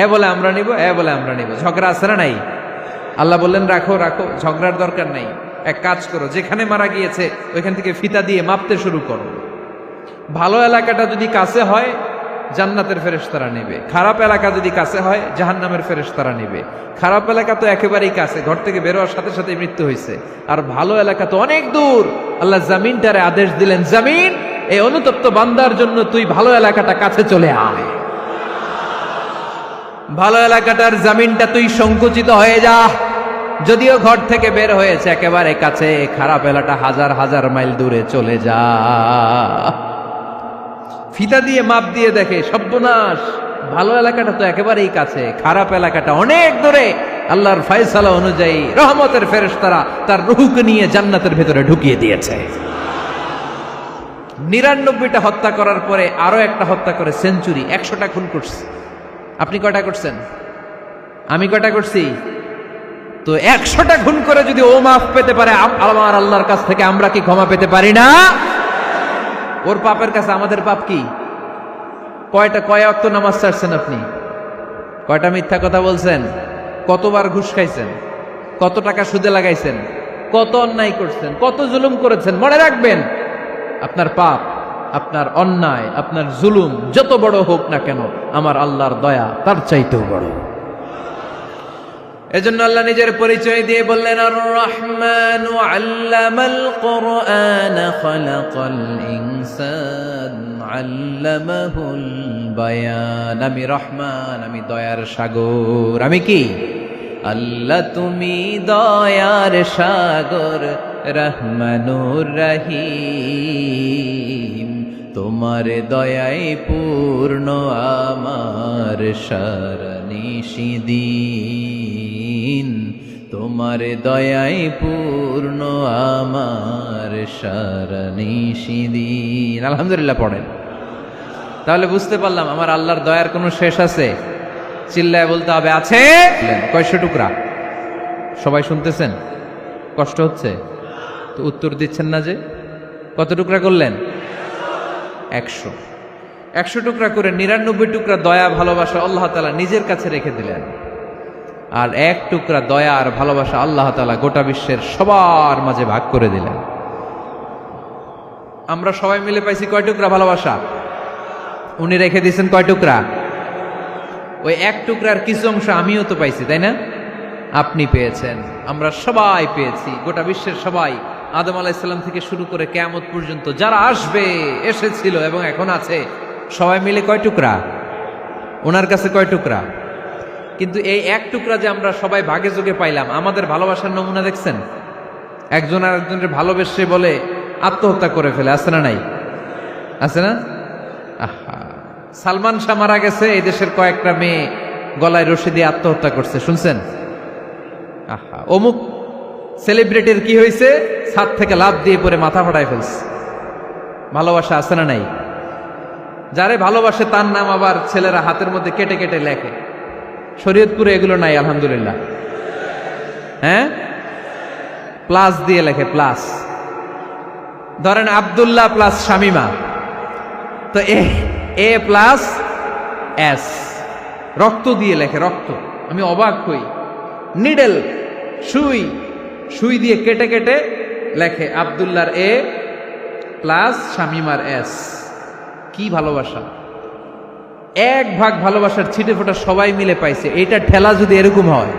এ বলে আমরা নিব, এ বলে আমরা নিব। ঝগড়া আছে না নাই? আল্লাহ বললেন, রাখো রাখো, ঝগড়ার দরকার নাই। এক কাজ করো, যেখানে মারা গিয়েছে ওইখান থেকে ফিতা দিয়ে মাপতে শুরু করো। ভালো এলাকাটা যদি কাছে হয় জান্নাতের ফেরেশতারা নেবে, খারাপ এলাকা যদি কাছে হয় জাহান্নামের ফেরেশতারা নেবে। খারাপ এলাকা তো একেবারেই কাছে, ঘর থেকে বেরোয়ার সাথে সাথে মৃত্যু হয়েছে, আর ভালো এলাকা তো অনেক দূর। আল্লাহ জামিনটারে আদেশ দিলেন, জামিন, এই অনুতপ্ত বান্দার জন্য তুই ভালো এলাকাটা কাছে চলে আয়। ভালো এলাকাটার জামিনটা তুই সংকুচিত হয়ে যা, যদিও ঘর থেকে বের হয়েছে একেবারে কাছে, খারাপ এলাকা হাজার হাজার মাইল দূরে চলে যা। ফিতা দিয়ে মাপ দিয়ে দেখে, সর্বনাশ, ভালো এলাকাটা তো একেবারেই কাছে, খারাপ এলাকাটা অনেক দূরে। আল্লাহর ফয়সালা অনুযায়ী রহমতের ফেরেশতারা তার রূহকে নিয়ে জান্নাতের ভেতরে ঢুকিয়ে দিয়েছে। 99টা হত্যা করার পরে আরো একটা হত্যা করে সেঞ্চুরি, 100টা খুন করছে। আপনি কয়টা করছেন? আমি কয়টা করছি? তো 100টা খুন করে যদি ও মাফ পেতে পারে আমার আল্লাহর কাছ থেকে, আমরা কি ক্ষমা পেতে পারি না? ওর পাপের কাছে আমাদের পাপ কি? কয় ওয়াক্ত নামাজ ছাড়ছেন আপনি? কয়টা মিথ্যা কথা বলছেন? কতবার ঘুষ খাইছেন? কত টাকা সুদে লাগাইছেন? কত অন্যায় করছেন? কত জুলুম করেছেন? মনে রাখবেন, আপনার পাপ, আপনার অন্যায়, আপনার জুলুম যত বড় হোক না কেন, আমার আল্লাহর দয়া তার চাইতেও বড়। এজন্য আল্লাহ নিজের পরিচয় দিয়ে বললেন, আর রহমান আল্লামাল কুরআন খালাকাল ইনসান আল্লামাহুল বায়ান। আমি রহমান, আমি দয়ার সাগর। আমি কি? আল্লাহ তুমি দয়ার সাগর, রহমানুর রহিম। তোমার দয়ায় পূর্ণ আমার সারানিশিদিন, তোমার দয়ায় পূর্ণ আমার সারানিশিদিন। আলহামদুলিল্লাহ পড়েন। তাহলে বুঝতে পারলাম আমার আল্লাহর দয়ার কোনো শেষ আছে? চিল্লায় বলতে হবে, আছে। কয়শো টুকরা? সবাই শুনতেছেন? কষ্ট হচ্ছে তো উত্তর দিচ্ছেন না যে? কত টুকরা করলেন? 100। 100 টুকরা করে 99 টুকরা দয়া ভালোবাসা আল্লাহ তাআলা নিজের কাছে রেখে দিলেন, আর 1 টুকরা দয়া আর ভালোবাসা আল্লাহ তাআলা গোটা বিশ্বের সবার মাঝে ভাগ করে দিলেন। আমরা সবাই মিলে পাইছি কয় টুকরা ভালোবাসা? উনি রেখে দিয়েছেন কয় টুকরা? ওই 1 টুকরার কিছু অংশ আমিও তো পাইছি, তাই না? আপনি পেয়েছেন, আমরা সবাই পেয়েছি, গোটা বিশ্বের সবাই, আদম আলাইহিস সালাম থেকে শুরু করে কিয়ামত পর্যন্ত যারা আসবে, এসেছিল এবং এখন আছে, সবাই মিলে কয় টুকরা? ওনার কাছে কয় টুকরা? কিন্তু এই 1 টুকরা যে আমরা সবাই ভাগে যোগে পাইলাম, আমাদের ভালোবাসার নমুনা দেখছেন? একজন আর একজনের ভালোবেসে বলে আত্মহত্যা করে ফেলে, আছে না নাই? আছে না? আহা, সালমান শাহ মারা গেছে, এই দেশের কয়েকটা মেয়ে গলায় রশি দিয়ে আত্মহত্যা করছে, শুনছেন? আহা, অমুক সেলিব্রিটির কি হয়েছে, ছাদ থেকে লাফ দিয়ে পরে মাথা ফাটায় ফেলছে। ভালোবাসা আছে না নাই? যারে ভালোবাসে তার নাম আবার ছেলেরা হাতের মধ্যে কেটে কেটে লেখে। শরীয়তপুরে এগুলো নাই আলহামদুলিল্লাহ। হ্যাঁ, প্লাস দিয়ে লেখে, প্লাস। ধরেন আব্দুল্লাহ প্লাস শামিমা, তো এ প্লাস এস, রক্ত দিয়ে লেখে, রক্ত। আমি অবাক হই, নিডেল, সুই, সুই দিয়ে কেটে কেটে লেখে আব্দুল্লাহর এ প্লাস শামিমার এস। কি ভালোবাসা! এক ভাগ ভালোবাসার ছিটে ফোটা সবাই মিলে পাইছে। এইটা ঠেলা যদি এরকম হয়,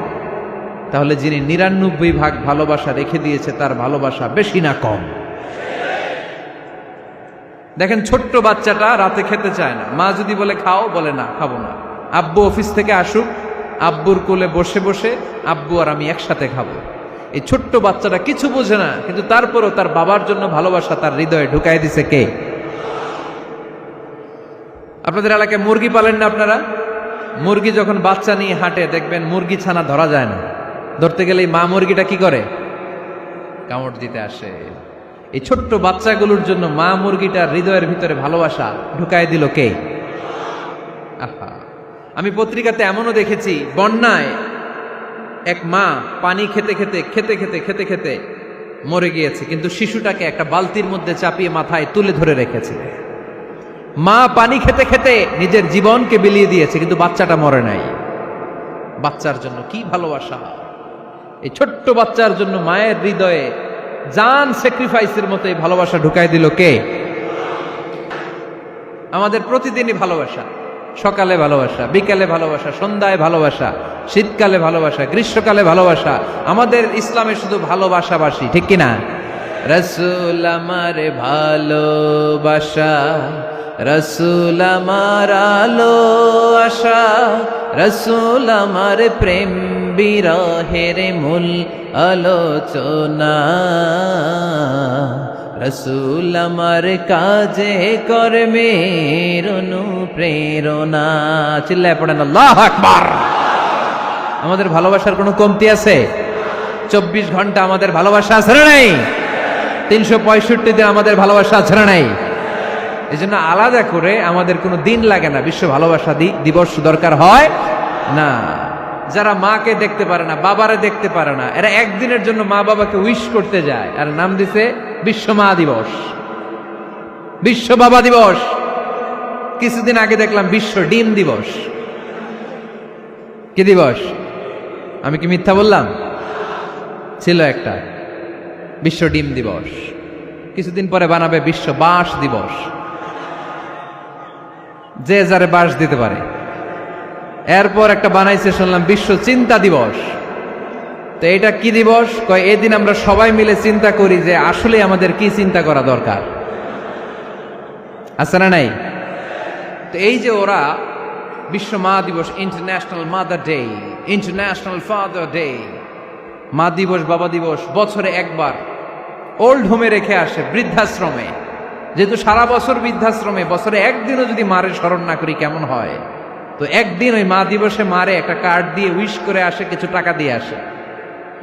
তাহলে যিনি ৯৯ ভাগ ভালোবাসা রেখে দিয়েছে তার ভালোবাসা বেশি না কম? দেখেন, ছোট্ট বাচ্চাটা রাতে খেতে চায় না, মা যদি বলে খাও, বলে না, খাবো না। আব্বু অফিস থেকে আসুক, আব্বুর কোলে বসে বসে আব্বু আর আমি একসাথে খাবো। এই ছোট্ট বাচ্চাটা কিছু বোঝে না, কিন্তু তারপরও তার বাবার জন্য ভালোবাসা তার হৃদয়ে ঢুকাই দিছে কে? আপনাদের এলাকায় মুরগি পালেন না আপনারা? মুরগি যখন বাচ্চা নিয়ে হাঁটে, দেখবেন মুরগি ছানা ধরা যায় না। ধরতে গেলে মা মুরগিটা কি করে? কামড় দিতে আসে। এই ছোট্ট বাচ্চাগুলোর জন্য মা মুরগিটার হৃদয়ের ভিতরে ভালোবাসা ঢুকাই দিল কে? আহা, আমি পত্রিকাতে এমনও দেখেছি, বন্যায় এক মা পানি খেতে খেতে খেতে খেতে খেতে খেতে মরে গিয়েছে, কিন্তু শিশুটাকে একটা বালতির মধ্যে চাপিয়ে মাথায় তুলে ধরে রেখেছে। মা পানি খেতে খেতে নিজের জীবনকে বিলিয়ে দিয়েছে, কিন্তু বাচ্চাটা মরে নাই। বাচ্চার জন্য কি ভালোবাসা! এই ছোট্ট বাচ্চার জন্য মায়ের হৃদয়ে জান স্যাক্রিফাইসের মতো এই ভালোবাসা ঢুকাই দিল কে? আমাদের প্রতিদিনই ভালোবাসা, সকালে ভালোবাসা, বিকালে ভালোবাসা, সন্ধ্যায় ভালোবাসা, শীতকালে ভালোবাসা, গ্রীষ্মকালে ভালোবাসা। আমাদের ইসলামে শুধু ভালোবাসাবাসী, ঠিক কিনা? রাসূল আমার ভালোবাসা, রাসূল আমার আলো আশা, রাসূল আমার প্রেম বিরহের মূল আলোচনা, রাসূল আমার কাজে কর্মের অনুপ্রেরণা। চিল্লায় পড়েন আল্লাহু আকবার। আমাদের ভালোবাসার কোনো কমতি আছে? 24 ঘন্টা আমাদের ভালোবাসা আছে না নাই? 365 দিন আমাদের ভালোবাসা আছে না নাই? এই জন্য আলাদা করে আমাদের কোনো দিন লাগে না, বিশ্ব ভালোবাসা দিবস দরকার হয় না। যারা মাকে দেখতে পারে না, বাবারে দেখতে পারে না, এরা একদিনের জন্য মা বাবাকে উইশ করতে যায়, আর নাম দিছে বিশ্ব মা দিবস, বিশ্ব বাবা দিবস। কিছুদিন আগে দেখলাম বিশ্ব ডিম দিবস। কি দিবস? আমি কি মিথ্যা বললাম? ছিল একটা বিশ্ব ডিম দিবস। কিছুদিন পরে বানাবে বিশ্ব বাঁশ দিবস, যে যারে বাঁশ দিতে পারে। এরপর একটা বানাইছে শুনলাম বিশ্ব চিন্তা দিবস। তো এটা কি দিবস? কয় এদিন আমরা সবাই মিলে চিন্তা করি যে আসলে আমাদের কি চিন্তা করা দরকার, আছে না নাই? তো এই যে ওরা বিশ্ব মা দিবস, international mother day, international father day, মা দিবস, বাবা দিবস, বছরে একবার ওল্ড হোমে রেখে আসে, বৃদ্ধাশ্রমে। যেহেতু সারা বছর বৃদ্ধাশ্রমে, বছরে একদিনও যদি মারে স্মরণ না করি কেমন হয়? তো একদিন ওই মা দিবসে মারে একটা কার্ড দিয়ে উইশ করে আসে, কিছু টাকা দিয়ে আসে।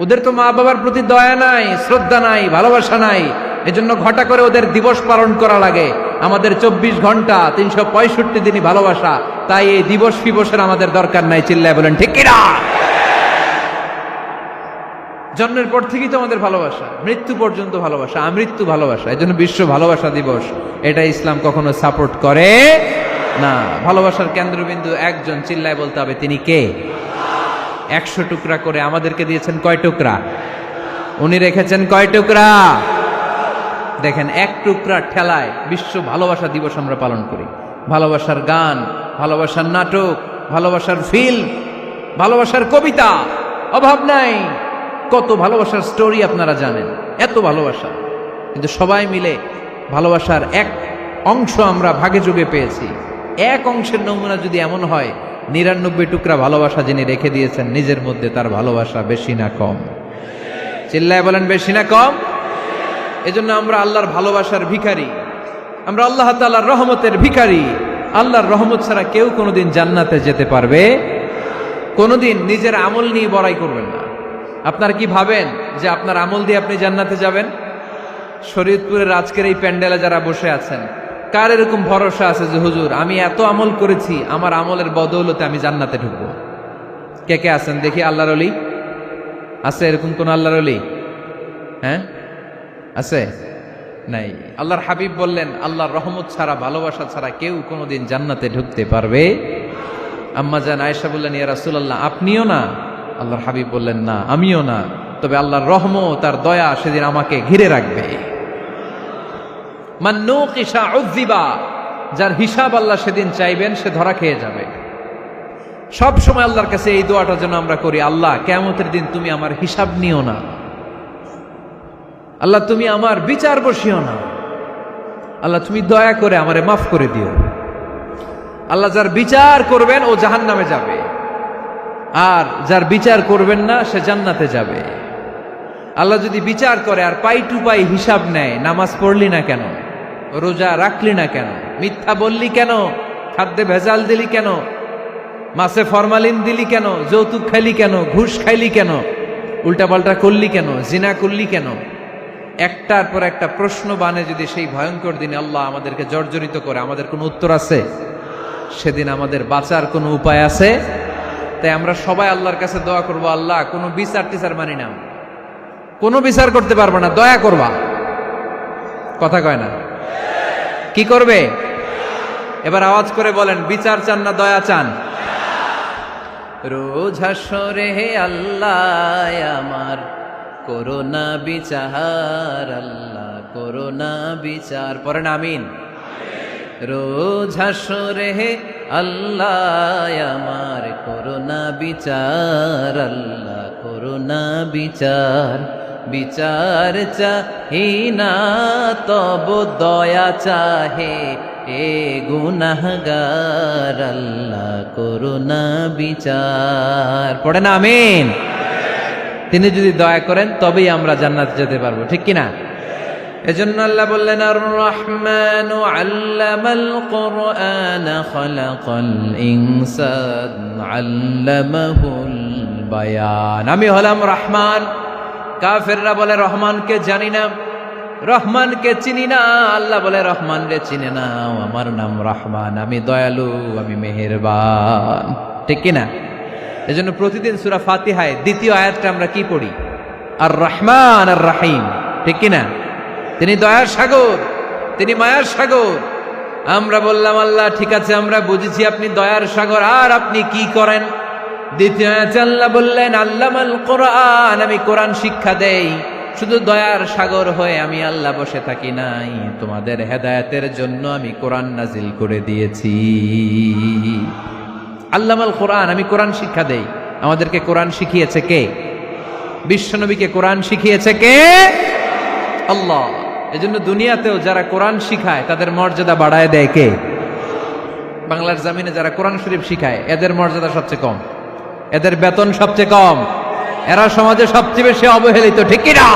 ওদের তো মা বাবার প্রতি দয়া নাই, শ্রদ্ধা নাই, ভালোবাসা নাই, এজন্য ঘটা করে ওদের দিবস পালন করা লাগে। আমাদের 24 ঘন্টা 365 দিনই ভালোবাসা, তাই এই দিবস ফিবসের আমাদের দরকার নাই। চিল্লায় বলেন ঠিক কিনা? জন্মের পর থেকেই তো আমাদের ভালোবাসা, মৃত্যু পর্যন্ত ভালোবাসা, আমৃত্যু ভালোবাসা। এই জন্য বিশ্ব ভালোবাসা দিবস, এটা ইসলাম কখনো সাপোর্ট করে না। ভালোবাসার কেন্দ্রবিন্দু একজন, চিল্লায় বলতে হবে তিনি কে? 100 টুকরা করে আমাদেরকে দিয়েছেন কয় টুকরা? উনি রেখেছেন কয় টুকরা? দেখেন, এক টুকরা ঠেলায় বিশ্ব ভালোবাসা দিবস আমরা পালন করি। ভালোবাসার গান, ভালোবাসার নাটক, ভালোবাসার ফিল্ম, ভালোবাসার কবিতা, অভাব নাই। কত ভালোবাসার স্টোরি আপনারা জানেন, এত ভালোবাসা। কিন্তু সবাই মিলে ভালোবাসার এক অংশ আমরা ভাগে যোগে পেয়েছি। এক অংশের নমুনা যদি এমন হয়, 99 টুকরা ভালোবাসা যিনি রেখে দিয়েছেন নিজের মধ্যে, তার ভালোবাসা বেশি না কম? চিল্লায় বলেন বেশি না কম? এজন্য আমরা আল্লাহর ভালোবাসার ভিখারি, আমরা আল্লাহ তাআলার রহমতের ভিখারি। আল্লাহর রহমত ছাড়া কেউ কোনোদিন জান্নাতে যেতে পারবে? কোনোদিন নিজের আমল নিয়ে বড়াই করবেন না। আপনারা কি ভাবেন যে আপনার আমল দিয়ে আপনি জান্নাতে যাবেন? শরীয়তপুরের আজকের এই প্যান্ডেলে যারা বসে আছেন, কার এরকম ভরসা আছে যে হুজুর আমি এত আমল করেছি, আমার আমলের বদৌলতে আমি জান্নাতে ঢুকবো? কে কে আছেন দেখি? আল্লাহর ওলি আছে? এরকম কোন আল্লাহর ওলি? হ্যাঁ, আছে? নাই। আল্লাহর হাবিব বললেন, আল্লাহর রহমত ছাড়া, ভালোবাসা ছাড়া কেউ কোনোদিন জান্নাতে ঢুকতে পারবে? আম্মা জান আয়েশা বললেন, ইয়া রাসূলুল্লাহ আপনিও না? আল্লাহর হাবিব বললেন, না আমিও না, তবে আল্লাহর রহমত আর দয়া সেদিন আমাকে ঘিরে রাখবে। মান নুকিশা উযিবা, যার হিসাব আল্লাহ সেদিন চাইবেন সে ধরা খেয়ে যাবে। সব সময় আল্লাহর কাছে এই দোয়াটা যেন আমরা করি, আল্লাহ কিয়ামতের দিন তুমি আমার হিসাব নিও না, আল্লাহ তুমি আমার বিচার বসিও না, আল্লাহ তুমি দয়া করে আমারে মাফ করে দিও। আল্লাহ যার বিচার করবেন ও জাহান্নামে যাবে, আর যার বিচার করবেন না সে জান্নাতে যাবে। আল্লাহ যদি বিচার করে আর পাই টু পাই হিসাব নেয়, নামাজ পড়লি না কেন, রোজা রাখলি না কেন, মিথ্যা বললি কেন, খাদ্যে ভেজাল দিলি কেন, মাছে ফরমালিন দিলি কেন, যৌতুক খাইলি কেন, ঘুষ খাইলি কেন, উল্টাপাল্টা করলি কেন, জিনা করলি কেন, একটার পর একটা প্রশ্ন বানে যদি সেই ভয়ঙ্কর দিনে আল্লাহ আমাদেরকে জর্জরিত করে, আমাদের কোনো উত্তর আছে? সেদিন আমাদের বাঁচার কোনো উপায় আছে? তাই আমরা সবাই আল্লাহর কাছে দোয়া করব, আল্লাহ কোনো বিচার টিচার মানি না, কোনো বিচার করতে পারবো না, দয়া করবা। কথা কয় না? কি করবে? এবার আওয়াজ করে বলেন, বিচার চান না দয়া চান? রোজ হাসরে হে আল্লাহ আমার করোনা বিচার, আল্লাহ করোনা বিচার, পড়েন আমিন। রোজ হাসরে হে আল্লাহ আমার করোনা বিচার, আল্লাহ করোনা বিচার, বিচার চাহি না তব দয়া চাহে এ গুনাহগার, আল্লাহ করোনা বিচার, পড়েন আমিন। তিনি যদি দয়া করেন তবেই আমরা জান্নাতে যেতে পারবো, ঠিক কিনা? এজন্য আল্লাহ বললেন, আর রহমানু আল্লামাল কুরআন খালাকাল ইনসান আল্লামাহুল বায়ান। আমি হলাম রহমান। কাফেররা বলে রহমানকে জানি না, রহমানকে চিনি না। আল্লাহ বলে রহমান রে চিনে না, আমার নাম রহমান, আমি দয়ালু, আমি মেহেরবান, ঠিক কিনা? এজন্য প্রতিদিন সূরা ফাতিহায় দ্বিতীয় আয়াতটা আমরা কি পড়ি? আর রহমান আর রাহিম, ঠিক কিনা? তিনি দয়ার সাগর, তিনি মায়ার সাগর। আমরা বললাম, আল্লাহ ঠিক আছে আমরা বুঝেছি আপনি দয়ার সাগর, আর আপনি কি করেন? দ্বিতীয় আয়াতে আল্লাহ বললেন, আল্লামাল কোরআন, আমি কোরআন শিক্ষা দেই। শুধু দয়ার সাগর হয়ে আমি আল্লাহ বসে থাকি নাই, তোমাদের হেদায়েতের জন্য আমি কোরআন নাজিল করে দিয়েছি। আল্লামাল কোরআন, আমি কোরআন শিক্ষা দেই। আমাদেরকে কোরআন শিখিয়েছে কে? বিশ্বনবীকে কোরআন শিখিয়েছে কে? আল্লাহ। এজন্য দুনিয়াতেও যারা কোরআন শিখায় তাদের মর্যাদা বাড়ায় দেয় কে? বাংলার জমিনে যারা কোরআন শরীফ শিখায় এদের মর্যাদা সবচেয়ে কম, এদের বেতন সবচেয়ে কম, এরা সমাজে সবচেয়ে বেশি অবহেলিত, ঠিক কিনা?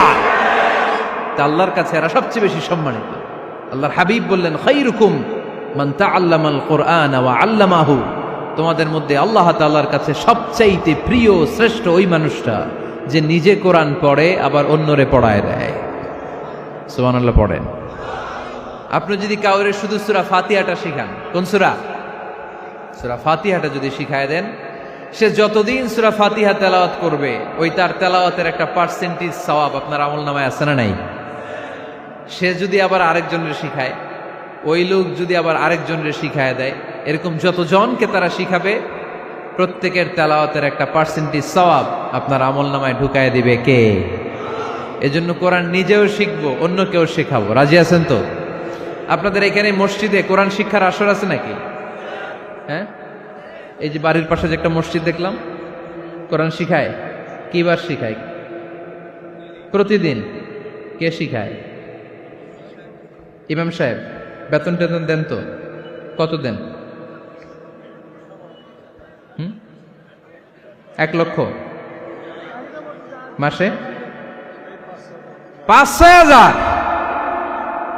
তা আল্লাহর কাছে এরা সবচেয়ে বেশি সম্মানিত। আল্লাহর হাবিব বললেন, খায়রুকুম মান তাআল্লামাল কুরআন ওয়া আল্লামাহু, তোমাদের মধ্যে আল্লাহ তাআলার কাছে সবচাইতে প্রিয় শ্রেষ্ঠ ওই মানুষটা যে নিজে কোরআন পড়ে আবার অন্যরে পড়ায় দেয়। সুবহানাল্লাহ পড়েন। আপনি যদি কাউরে শুধু সূরা ফাতিহাটা শিখান, কোন সূরা? সূরা ফাতিহাটা যদি শিখায় দেন, সে যতদিন সূরা ফাতিহা তেলাওয়াত করবে ওই তার তেলাওয়াতের একটা পার্সেন্টেজ সওয়াব আপনার আমলনামায় আছে না নাই? সে যদি আবার আরেকজনের শিখায়, ওই লোক যদি আবার আরেকজনের শিখায় দেয়, এরকম যতজনকে তারা শিখাবে প্রত্যেকের তেলাওয়াতের একটা পার্সেন্টেজ সওয়াব আপনার আমলনামায় ঢুকায় দিবে কে? এজন্য কোরআন নিজেও শিখবো, অন্যকেও শেখাবো। রাজি আছেন তো? আপনাদের এখানে মসজিদে কোরআন শিক্ষার আসর আছে নাকি? হ্যাঁ, এই যে বাড়ির পাশে যে একটা মসজিদ দেখলাম, কোরআন শিখায়। কিবার শিখায়? প্রতিদিন। কে শিখায়? ইমাম সাহেব। বেতন টেতন দেন তো? কত দেন? 1 লক্ষ মাসে? 5-6 হাজার?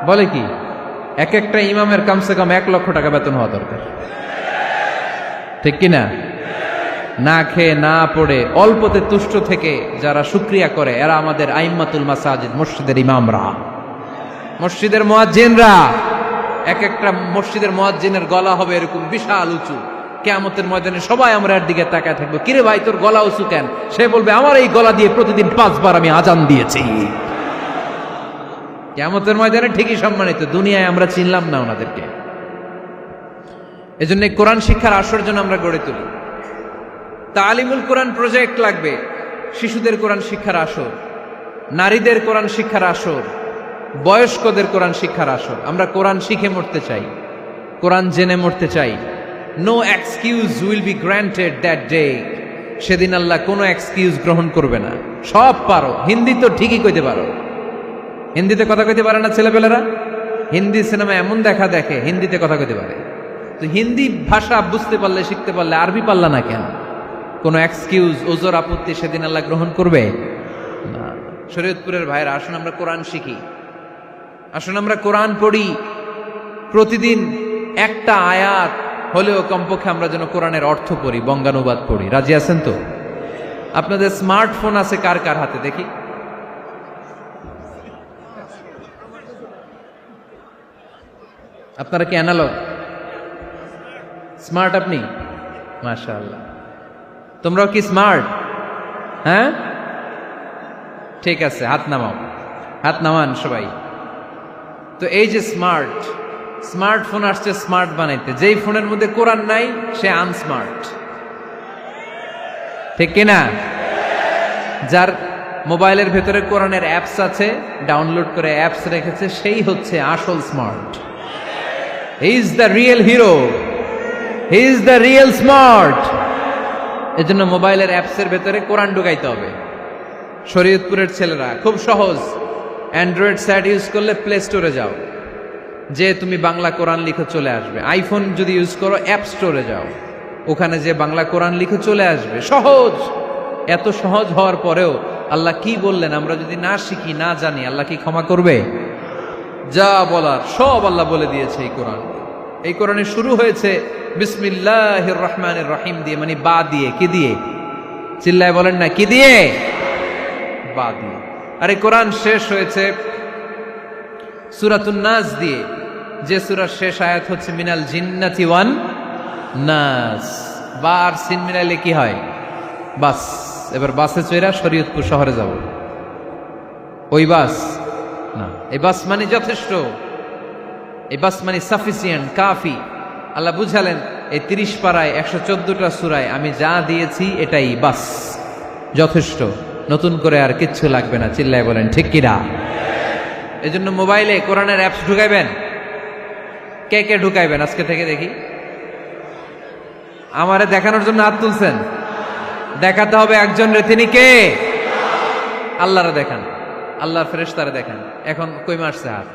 বলে কি? এক একটা ইমামের কমসে কম 1 লক্ষ টাকা বেতন হওয়া দরকার, ঠিক কিনা? না খেয়ে না পড়ে অল্পতে তুষ্ট থেকে যারা শুকরিয়া করে এরা আমাদের আইম্মাতুল মাসাজিদ, মসজিদের ইমামরা, মসজিদের মুয়াজ্জিনরা। এক একটা মসজিদের মুয়াজ্জিনের গলা হবে এরকম বিশাল উঁচু। কিয়ামতের ময়দানে সবাই আমরা এর দিকে তাকায় থাকবো, কিরে ভাই তোর গলা উঁচু কেন? সে বলবে আমার এই গলা দিয়ে প্রতিদিন 5 বার আমি আজান দিয়েছি। কিয়ামতের ময়দানে ঠিকই সম্মানিত, দুনিয়ায় আমরা চিনলাম না ওনাদেরকে। এজন্য কোরআন শিক্ষার আসর জন্য আমরা গড়ে তুলি। তালিমুল কোরআন প্রজেক্ট লাগবে, শিশুদের কোরআন শিক্ষার আসর, নারীদের কোরআন শিক্ষার আসর, বয়স্কদের কোরআন শিক্ষার আসর। আমরা কোরআন শিখে মরতে চাই, কোরআন জেনে মরতে চাই। No excuse will be granted that day. সেদিন আল্লাহ কোনো এক্সকিউজ গ্রহণ করবে না। সব পারো, হিন্দি তো ঠিকই কইতে পারো, হিন্দিতে কথা কইতে পারে না ছেলেপেলেরা? হিন্দি সিনেমা এমন দেখা দেখে হিন্দিতে কথা কইতে পারে। তো হিন্দি ভাষা বুঝতে পারলে, শিখতে পারলে আরবি পারলা না কেন? কোনো এক্সকিউজ, ওজর, আপত্তি সেদিন আল্লাহ গ্রহণ করবে না। শরীয়তপুরের ভাইরা, আসুন আমরা কোরআন শিখি, আসুন আমরা কোরআন পড়ি। প্রতিদিন একটা আয়াত হলেও কমপক্ষে আমরা যেন কোরআনের অর্থ পড়ি, বঙ্গানুবাদ পড়ি। রাজি আছেন তো? আপনাদের স্মার্টফোন আছে কার কার হাতে দেখি? আপনারা কি অ্যানালগ? স্মার্ট আপনি? মাশাআল্লাহ। তোমরাও কি স্মার্ট? হ্যাঁ, ঠিক আছে, হাত নামাও, হাত নামান সবাই। তো এই যে স্মার্টফোন আসছে স্মার্ট বানাইতে, যেই ফোনের মধ্যে কোরআন নাই সে আনস্মার্ট, ঠিক কিনা? যার মোবাইলের ভেতরে কোরআনের অ্যাপস আছে, ডাউনলোড করে অ্যাপস রেখেছে, সেই হচ্ছে আসল smart. He is the real hero, he is the real smart. এজন্য মোবাইলের অ্যাপসের ভেতরে কোরআন ঢুকাইতে হবে। শরীয়তপুরের ছেলেরা খুব সহজ, অ্যান্ড্রয়েড সেট ইউজ করলে প্লে স্টোরে যাও, যে তুমি বাংলা কোরআন লিখে চলে আসবে। আইফোন যদি ইউজ করো অ্যাপ স্টোরে যাও, ওখানে যে বাংলা কোরআন লিখে চলে আসবে। সহজ। এত সহজ হওয়ার পরেও আল্লাহ কি বললেন আমরা যদি না শিখি, না জানি, আল্লাহ কি ক্ষমা করবে? যা বলার সব আল্লাহ বলে দিয়েছে এই কোরআন। এই কোরআনে শুরু হয়েছে বিসমিল্লাহির রহমানির রহিম দিয়ে, মানে বা দিয়ে। কি দিয়ে? চিল্লায় বলেন না, কি দিয়ে? বা দিয়ে। আর এই কোরআন শেষ হয়েছে সূরাতুন নাস দিয়ে, যে সূরার শেষ আয়াত হচ্ছে মিনাল জিন্নাতি ওয়ান নাস। বা আর সিন মিলাইলে কি হয়? বাস। এবার বাসে চড়া শরীয়তপুর শহরে যাব। ওই বাস না, এই বাস মানে যথেষ্ট, এই বাস মানে সাফিসিয়েন্ট, কাফি। আল্লাহ বুঝালেন এই 30 পারায় 114টা সূরায় আমি যা দিয়েছি এটাই বাস, যথেষ্ট। নতুন করে আর কিচ্ছু লাগবে না। চিল্লায় বলেন ঠিক কিনা? এজন্য মোবাইলে কোরআনের অ্যাপস ঢুকাইবেন। কে কে ঢুকাইবেন আজকে থেকে দেখি? আমারে দেখানোর জন্য হাত তুলছেন? দেখাতে হবে একজন রে, তিনি কে? আল্লাহরে দেখান, আল্লাহর ফেরেশতারে দেখান। এখন কই মারছে হাত?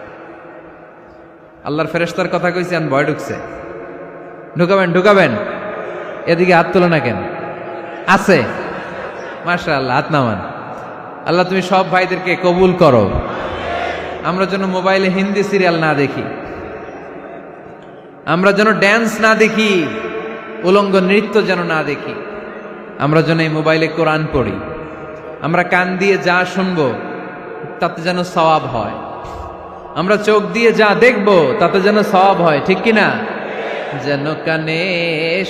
আল্লাহর ফেরেশতার কথা কইছি, আন ভয় ঢুকছে। ঢুকাবেন ঢুকাবেন। এদিকে হাত তুলে না কেন? আছে? মাশাআল্লাহ, হাত নামান। আল্লাহ তুমি সব ভাইদেরকে কবুল করো। আমরা যেন মোবাইলে হিন্দি সিরিয়াল না দেখি, আমরা যেন ড্যান্স না দেখি, উলঙ্গ নৃত্য যেন না দেখি। আমরা যেন এই মোবাইলে কোরআন পড়ি। আমরা কান দিয়ে যা শুনবো তাতে যেন সওয়াব হয়। আমরা চোখ দিয়ে যা দেখবো তাতে যেন সওয়াব হয়, ঠিক কিনা? যেন কানে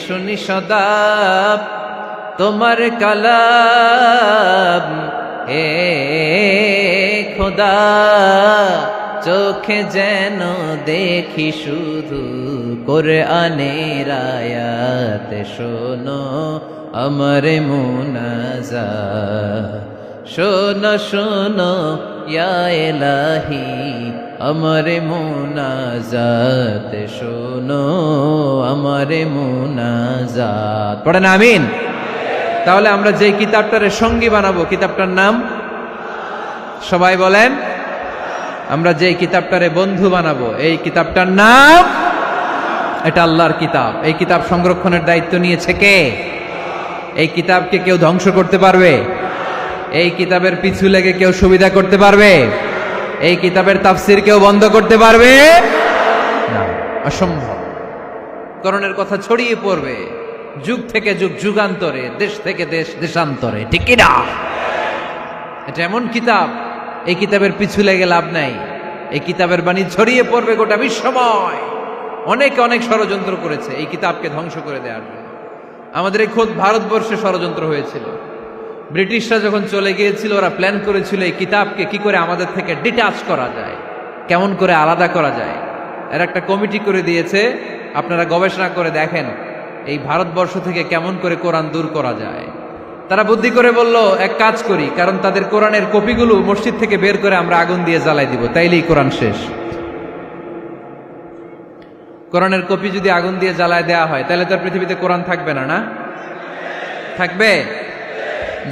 শুনি সদা তোমার কালাম, হে খোদা চোখে যেন দেখি শুধু কোরআনের আয়াত। শোনো আমার মুনাজাত, শোনো শোনো ইয়া ইলাহি আমার মুনাজাত, শোনো আমার মুনাজাত। পড়েন আমিন। তাহলে আমরা যে কিতাবটারে সঙ্গী বানাবো, কিতাবটার নাম সবাই বলেন। আমরা যে কিতাবটারে বন্ধু বানাবো, এই কিতাবটার নাম, এটা আল্লাহর কিতাব। এই কিতাব সংরক্ষণের দায়িত্ব নিয়েছে কে? এই কিতাবকে কেউ ধ্বংস করতে পারবে? এই কিতাবের পিছু লেগে কেউ সুবিধা করতে পারবে? এই কিতাবের তাফসির কেউ বন্ধ করতে পারবে না, অসম্ভব। কোরআনের কথা ছড়িয়ে পড়বে, যুগ থেকে যুগ যুগান্তরে, দেশ থেকে দেশ দেশান্তরে, ঠিক কি না? এটা এমন কিতাব, এই কিতাবের পিছু লেগে লাভ নাই। এই কিতাবের বাণী ছড়িয়ে পড়বে গোটা বিশ্বময়। অনেকে অনেক ষড়যন্ত্র করেছে এই কিতাবকে ধ্বংস করে দেওয়ার জন্য। আমাদের এই খোদ ভারতবর্ষে ষড়যন্ত্র হয়েছিল। ব্রিটিশরা যখন চলে গিয়েছিল, ওরা প্ল্যান করেছিল এই কিতাবকে কি করে আমাদের থেকে ডিটাচ করা যায়, কেমন করে আলাদা করা যায়। এর একটা কমিটি করে দিয়েছে, আপনারা গবেষণা করে দেখেন এই ভারতবর্ষ থেকে কেমন করে কোরআন দূর করা যায়। তারা বুদ্ধি করে বলল, এক কাজ করি, কারণ তাদের কোরআনের কপিগুলো মসজিদ থেকে বের করে আমরা আগুন দিয়ে জ্বালাই দিব, তাইলেই কোরআন শেষ। কোরআনের কপি যদি আগুন দিয়ে জ্বালায় দেওয়া হয়, তাহলে তার পৃথিবীতে কোরআন থাকবে না, না থাকবে?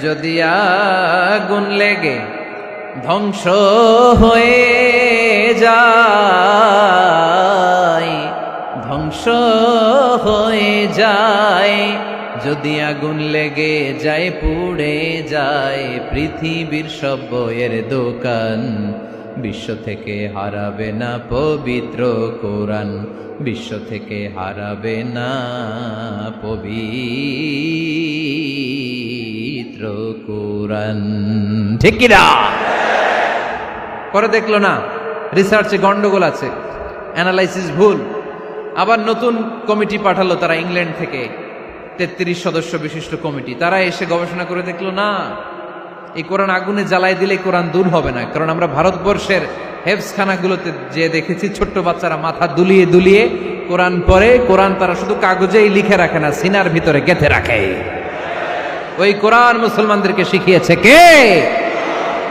যদি আগুন লেগে ধ্বংস হয়ে যায়, ধ্বংস হয়ে যায়, যদি আগুন লেগে যায় পুড়ে যায় পৃথিবীর সব বইয়ের দোকান, বিশ্ব থেকে হারাবে না পবিত্র কোরআন, বিশ্ব থেকে হারাবে না পবিত্র কোরআন, ঠিক কি না? পরে দেখলো না রিসার্চে গন্ডগোল আছে, অ্যানালাইসিস ভুল। আবার নতুন কমিটি পাঠালো তারা ইংল্যান্ড থেকে, 33 সদস্য বিশিষ্ট কমিটি। তারা এসে গবেষণা করে দেখলো না, এই কোরআন আগুনে জ্বালাই দিলে কোরআন দূর হবে না। কারণ আমরা ভারতবর্ষের হেফজখানাগুলোতে যে দেখেছি, ছোট্ট বাচ্চারা মাথা দুলিয়ে দুলিয়ে কোরআন পড়ে। কোরআন তারা শুধু কাগজেই লিখে রাখে না, সিনার ভিতরে গেঁথে রাখে। ওই কোরআন মুসলমানদেরকে শিখিয়েছে কে?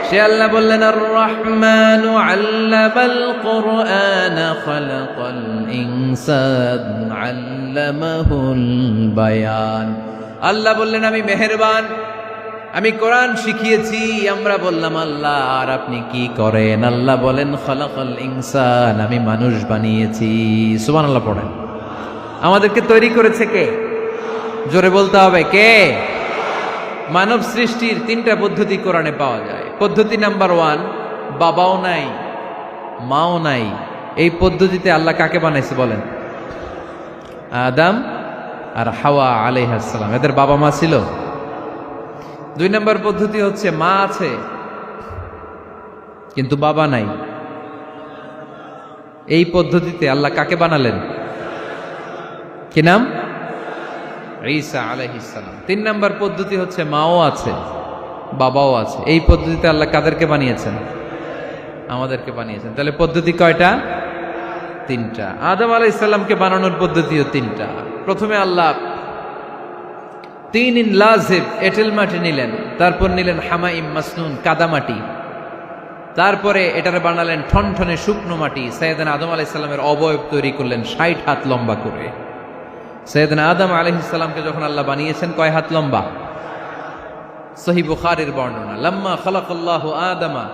সে আল্লাহ বললেন, আর রহমানু আল্লামাল কুরআন খালাকাল ইনসান আল্লামাহুল বায়ান। আল্লাহ বললেন, আমি মেহেরবান, আমি কোরআন শিখিয়েছি। আমরা বললাম, আল্লাহ আর আপনি কি করেন? আল্লাহ বলেন, খালাকাল ইনসান, আমি মানুষ বানিয়েছি। সুবহানাল্লাহ পড়েন। আমাদেরকে তৈরি করেছে কে? জোরে বলতে হবে, কে? মানব সৃষ্টির 3টা পদ্ধতি কোরআনে পাওয়া যায়। পদ্ধতি নাম্বার 1, বাবাও নাই মাও নাই। এই পদ্ধতিতে আল্লাহ কাকে বানাইছে বলেন? আদম আর হাওয়া আলাইহিস সালাম, এদের বাবা মা ছিল। 2 নম্বর পদ্ধতি হচ্ছে মা আছে কিন্তু বাবা নাই। এই পদ্ধতিতে আল্লাহ কাকে বানালেন? কি নাম? ঈসা আলাইহিস সালাম। 3 নম্বর পদ্ধতি হচ্ছে মাও আছে বাবাও আছে। এই পদ্ধতিতে আল্লাহ কাদেরকে বানিয়েছেন? আমাদেরকে বানিয়েছেন। তাহলে পদ্ধতি কয়টা? 3টা। আদম আলাইহিস সালামকে বানানোর পদ্ধতিও 3টা। প্রথমে আল্লাহ 3 লাজিব এঁটেল মাটি নিলেন, তারপর নিলেন হামাইম মাসনুন কাদামাটি, তারপরে এটারে বানালেন ঠনঠনে শুকনো মাটি। সাইয়েদনা আদম আলাইহিস সালামের অবয়ব তৈরি করলেন 60 হাত লম্বা করে। সাইয়েদনা আদম আলাইহিস সালামকে যখন আল্লাহ বানিয়েছেন, কয় হাত লম্বা? সহিহ বুখারীর বর্ণনা, লাম্মা খালাকাল্লাহু আদামা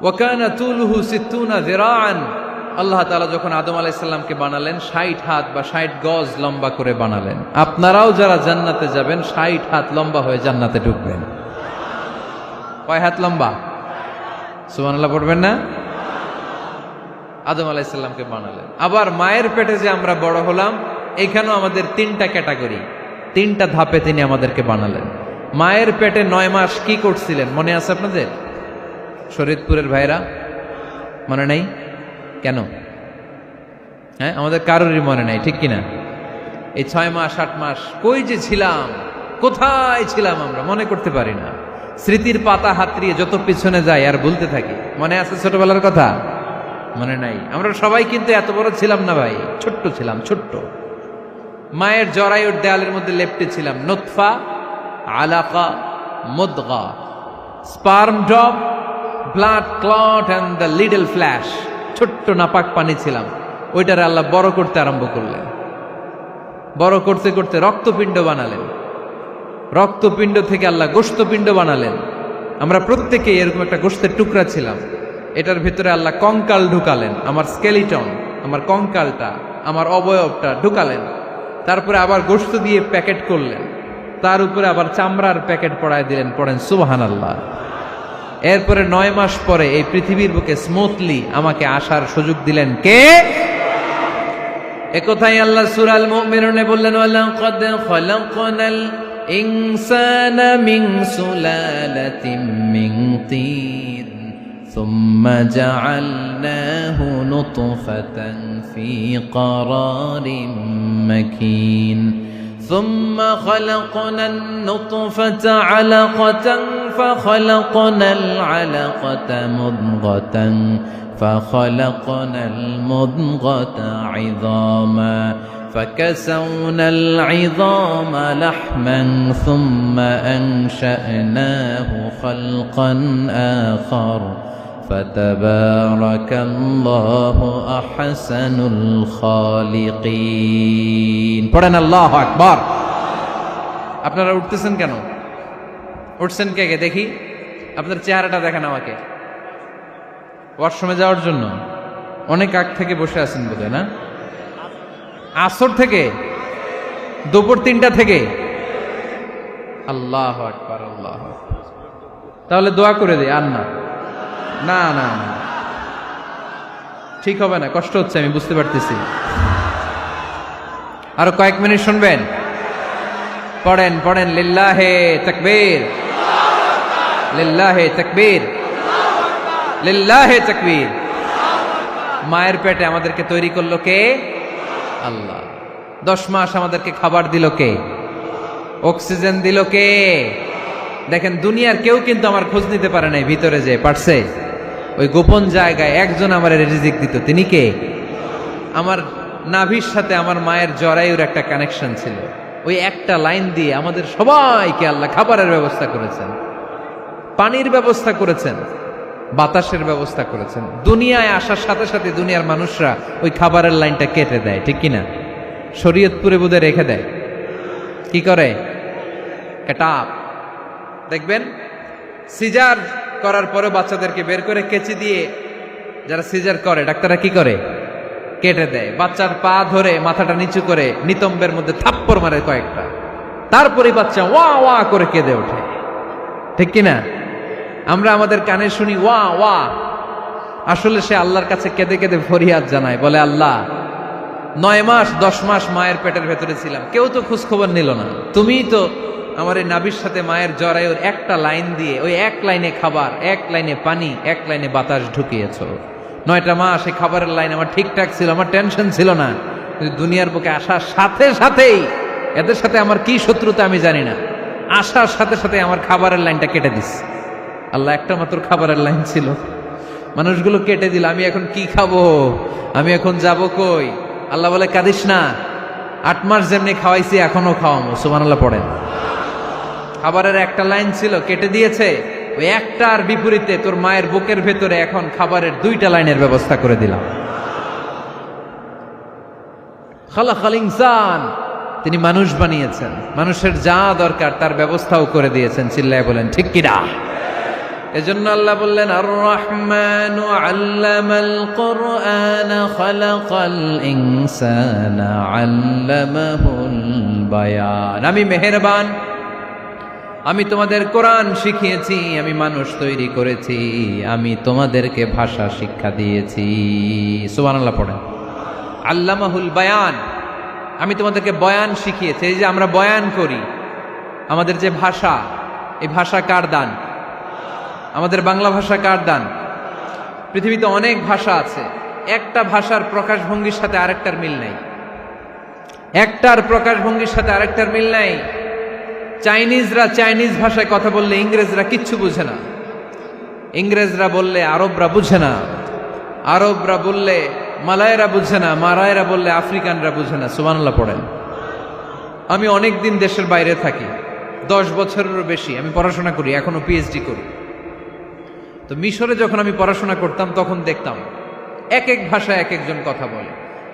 ওয়া কানা তুলুহু 60 যিরাআন। আল্লাহ তাআলা যখন আদম আলাইহিস সালামকে বানালেন, 60 হাত বা 60 গজ লম্বা করে বানালেন। আপনারাও যারা জান্নাতে যাবেন, 60 হাত লম্বা হয়ে জান্নাতে ঢুকবেন। কয় হাত লম্বা? সুবহানাল্লাহ পড়বেন না? আদম আলাইহিস সালামকে বানালেন। আবার মায়ের পেটে যে আমরা বড় হলাম, এখানেও আমাদের 3টা ক্যাটাগরি, 3টা ধাপে তিনি আমাদেরকে বানালেন। মায়ের পেটে 9 মাস কি করছিলেন মনে আছে আপনাদের? শরীয়তপুরের ভাইরা মনে নাই? কেন? হ্যাঁ, আমাদের কারোরই মনে নাই, ঠিক কিনা? এই 6 মাস 8 মাস কই যে ছিলাম, কোথায় ছিলাম আমরা মনে করতে পারি না। স্মৃতির পাতা হাতড়িয়ে যত পিছনে যাই আর ভুলতে থাকি। মনে আছে ছোটবেলার কথা? মনে নাই। আমরা সবাই কিন্তু এত বড় ছিলাম না ভাই, ছোট্ট ছিলাম, ছোট্ট। মায়ের জরায়ুর দেয়ালের মধ্যে লেপ্টে ছিলাম। নুতফা, আলাকা, মুদগা, sperm drop, blood clot and the little flesh. ছোট্ট নাপাক পানি ছিলাম। ওইটারে আল্লাহ বড় করতে আরম্ভ করলেন। বড় করতে করতে রক্তপিণ্ড বানালেন। রক্তপিণ্ড থেকে আল্লাহ গোশতপিণ্ড বানালেন। আমরা প্রত্যেকে এরকম একটা গোশতের টুকরা ছিলাম। এটার ভিতরে আল্লাহ কঙ্কাল ঢুকালেন, আমার স্কেলিটন, আমার কঙ্কালটা, আমার অবয়বটা ঢুকালেন। তারপরে আবার গোশত দিয়ে প্যাকেট করলেন, তার উপরে আবার চামড়ার প্যাকেট পড়ায় দিলেন। পড়েন সুবহানাল্লাহ। এরপরে 9 মাস পরে এই পৃথিবীর বুকে স্মুথলি আমাকে আসার সুযোগ দিলেন কে? একথাই আল্লাহ সূরা আল মুমিনুনে বললেন, ওয়ালাকাদ খালাকনাল ইনসানা মিন সুলালাতিন মিন তিন সুম্মা জাআলনাহু নুতফাতান ফি ক্বারারিন মাকিন ثم خلقنا النطفة علقة فخلقنا العلقة مضغة فخلقنا المضغة عظاما فكسونا العظام لحما ثم أنشأناه خلقا آخر فتبارك الله أحسن الخالقين পড়েন আল্লাহু আকবার। আপনারা উঠতেছেন কেন? উঠছেন কে কে দেখি, আপনার চেহারাটা দেখেন আমাকে। ওয়াশরুমে যাওয়ার জন্য অনেক আগ থেকে বসে আছেন বোধহয়, না? আসর থেকে, দুপুর 3টা থেকে। আল্লাহু আকবার, আল্লাহু আকবার। তাহলে দোয়া করে দেই। আর না না না না, ঠিক হবে না, কষ্ট হচ্ছে, আমি বুঝতে পারতেছি। আরো কয়েক মিনিট শুনবেন? পড়েন পড়েন, লিল্লাহে তাকবীর, লিল্লাহে তাকবীর, লিল্লাহে তাকবীর। মায়ের পেটে আমাদেরকে তৈরি করলো কে? আল্লাহ। 10 মাস আমাদেরকে খাবার দিল কে? অক্সিজেন দিল কে? দেখেন, দুনিয়ার কেউ কিন্তু আমার খোঁজ নিতে পারে নাই, ভিতরে যে পারছে, ওই গোপন জায়গায় একজন আমার রিজিক দিত। তিনি কে? আমার নাভির সাথে আমার মায়ের জরায়ুর একটা কানেকশন ছিল। ওই একটা লাইন দিয়ে আমাদের সবাইকে আল্লাহ খাবারের ব্যবস্থা করেছেন, পানির ব্যবস্থা করেছেন, বাতাসের ব্যবস্থা করেছেন। দুনিয়ায় আসার সাথে সাথে দুনিয়ার মানুষরা ওই খাবারের লাইনটা কেটে দেয়, ঠিক কিনা? শরীয়তপুরে বোধহয় রেখে দেয়। কি করে? কাটাপ। দেখবেন সিজার করার পরে বাচ্চাদেরকে বের করে কেচি দিয়ে, যারা সিজার করে ডাক্তাররা কি করে? কেটে দেয়। বাচ্চার পা ধরে মাথাটা নিচু করে নিতম্বের মধ্যে থাপ্পড় মারে কয়েকটা, তারপরে বাচ্চা ওয়া ওয়া করে কেঁদে ওঠে, ঠিক কিনা? আমরা আমাদের কানে শুনি ওয়া ওয়া, আসলে সে আল্লাহর কাছে কেঁদে কেঁদে ফরিয়াদ জানায়, বলে আল্লাহ 9 মাস 10 মাস মায়ের পেটের ভেতরে ছিলাম, কেউ তো খোঁজ খবর নিল না, তুমিই তো আমার এই নাভির সাথে মায়ের জরায়ুর একটা লাইন দিয়ে, ওই এক লাইনে খাবার, এক লাইনে পানি, এক লাইনে বাতাস ঢুকিয়েছ। 9টা মাস এই খাবারের লাইন আমার ঠিকঠাক ছিল, আমার টেনশন ছিল না। কিন্তু দুনিয়ার বুকে আসার সাথে সাথেই, এদের সাথে আমার কি শত্রুতা আমি জানি না, আসার সাথে সাথে আমার খাবারের লাইনটা কেটে দিস। আল্লাহ একটা মাত্র খাবারের লাইন ছিল, মানুষগুলো কেটে দিল। আমি এখন কি খাবো? আমি এখন যাব কই? আল্লাহ বলে কাঁদিস না, 8 মাস যেমনি খাওয়াইছি এখনো খাওয়াবো। সুবহানাল্লাহ পড়েন। খাবারের একটা লাইন ছিল, কেটে দিয়েছে। ওই একটার বিপরীতে তোর মায়ের বুকের ভেতরে এখন খাবারের 2টা লাইনের ব্যবস্থা করে দিলাম। খালাকাল ইনসান, তিনি মানুষ বানিয়েছেন, মানুষের যা দরকার তার ব্যবস্থাও করে দিয়েছেন। চিল্লায় বলেন ঠিক কিনা? এজন্য আল্লাহ বললেন, আর রহমানু আল্লামাল কুরআন খালাকাল ইনসানা আল্লামাহুল বায়ান। আমি মেহেরবান, আমি তোমাদের কোরআন শিখিয়েছি, আমি মানুষ তৈরি করেছি, আমি তোমাদেরকে ভাষা শিক্ষা দিয়েছি। সুবহানাল্লাহ পড়েন। আল্লামাহুল বায়ান, আমি তোমাদেরকে বয়ান শিখিয়েছি। এই যে আমরা বয়ান করি, আমাদের যে ভাষা, এই ভাষা কার দান? আমাদের বাংলা ভাষা কার দান? পৃথিবীতে অনেক ভাষা আছে, একটা ভাষার প্রকাশভঙ্গির সাথে আরেকটার মিল নাই, একটার প্রকাশভঙ্গির সাথে আরেকটার মিল নাই। চাইনিজরা চাইনিজ ভাষায় কথা বললে ইংরেজরা কিচ্ছু বুঝে না, ইংরেজরা বললে আরবরা বুঝে না, আরবরা বললে মালায়রা বুঝে না, মারায়রা বললে আফ্রিকানরা বুঝে না। সুবহানাল্লাহ পড়েন। আমি অনেক দিন দেশের বাইরে থাকি, 10 বছরেরও বেশি আমি পড়াশোনা করি, এখনো পিএইচডি করি। তো মিশরে যখন আমি পড়াশোনা করতাম তখন দেখতাম এক এক ভাষায় এক একজন কথা বলে।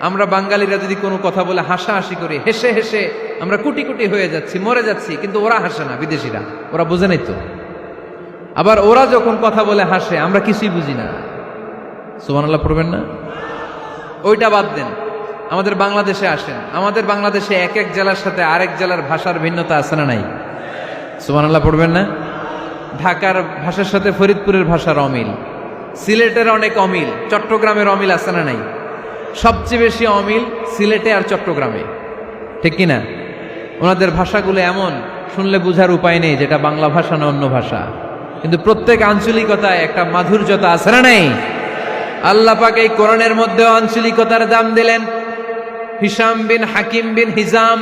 আমরা বাঙালিরা যদি কোনো কথা বলে হাসাহাসি করি, হেসে হেসে আমরা কুটি কুটি হয়ে যাচ্ছি, মরে যাচ্ছি, কিন্তু ওরা হাসে না, বিদেশিরা, ওরা বুঝে নাই তো। আবার ওরা যখন কথা বলে হাসে, আমরা কিছুই বুঝি না। সুবহানাল্লাহ পড়বেন না? ওইটা বাদ দেন, আমাদের বাংলাদেশে আসেন, আমাদের বাংলাদেশে এক এক জেলার সাথে আরেক জেলার ভাষার ভিন্নতা আছে না নাই? সুবহানাল্লাহ পড়বেন না? ঢাকার ভাষার সাথে ফরিদপুরের ভাষার অমিল, সিলেটের অনেক অমিল, চট্টগ্রামের অমিল আছে না নাই? সবচেয়ে বেশি অমিল সিলেটে আর চট্টগ্রামে, ঠিক কিনা? ওনাদের ভাষাগুলো এমন, শুনলে বুঝার উপায় নেই যেটা বাংলা ভাষা না অন্য ভাষা, কিন্তু প্রত্যেক আঞ্চলিকতায় একটা মাধুর্যতা আছে না নেই? আল্লাহ পাক এই কোরআনের মধ্যে আঞ্চলিকতার দাম দিলেন। হিশাম বিন হাকিম বিন হিজাম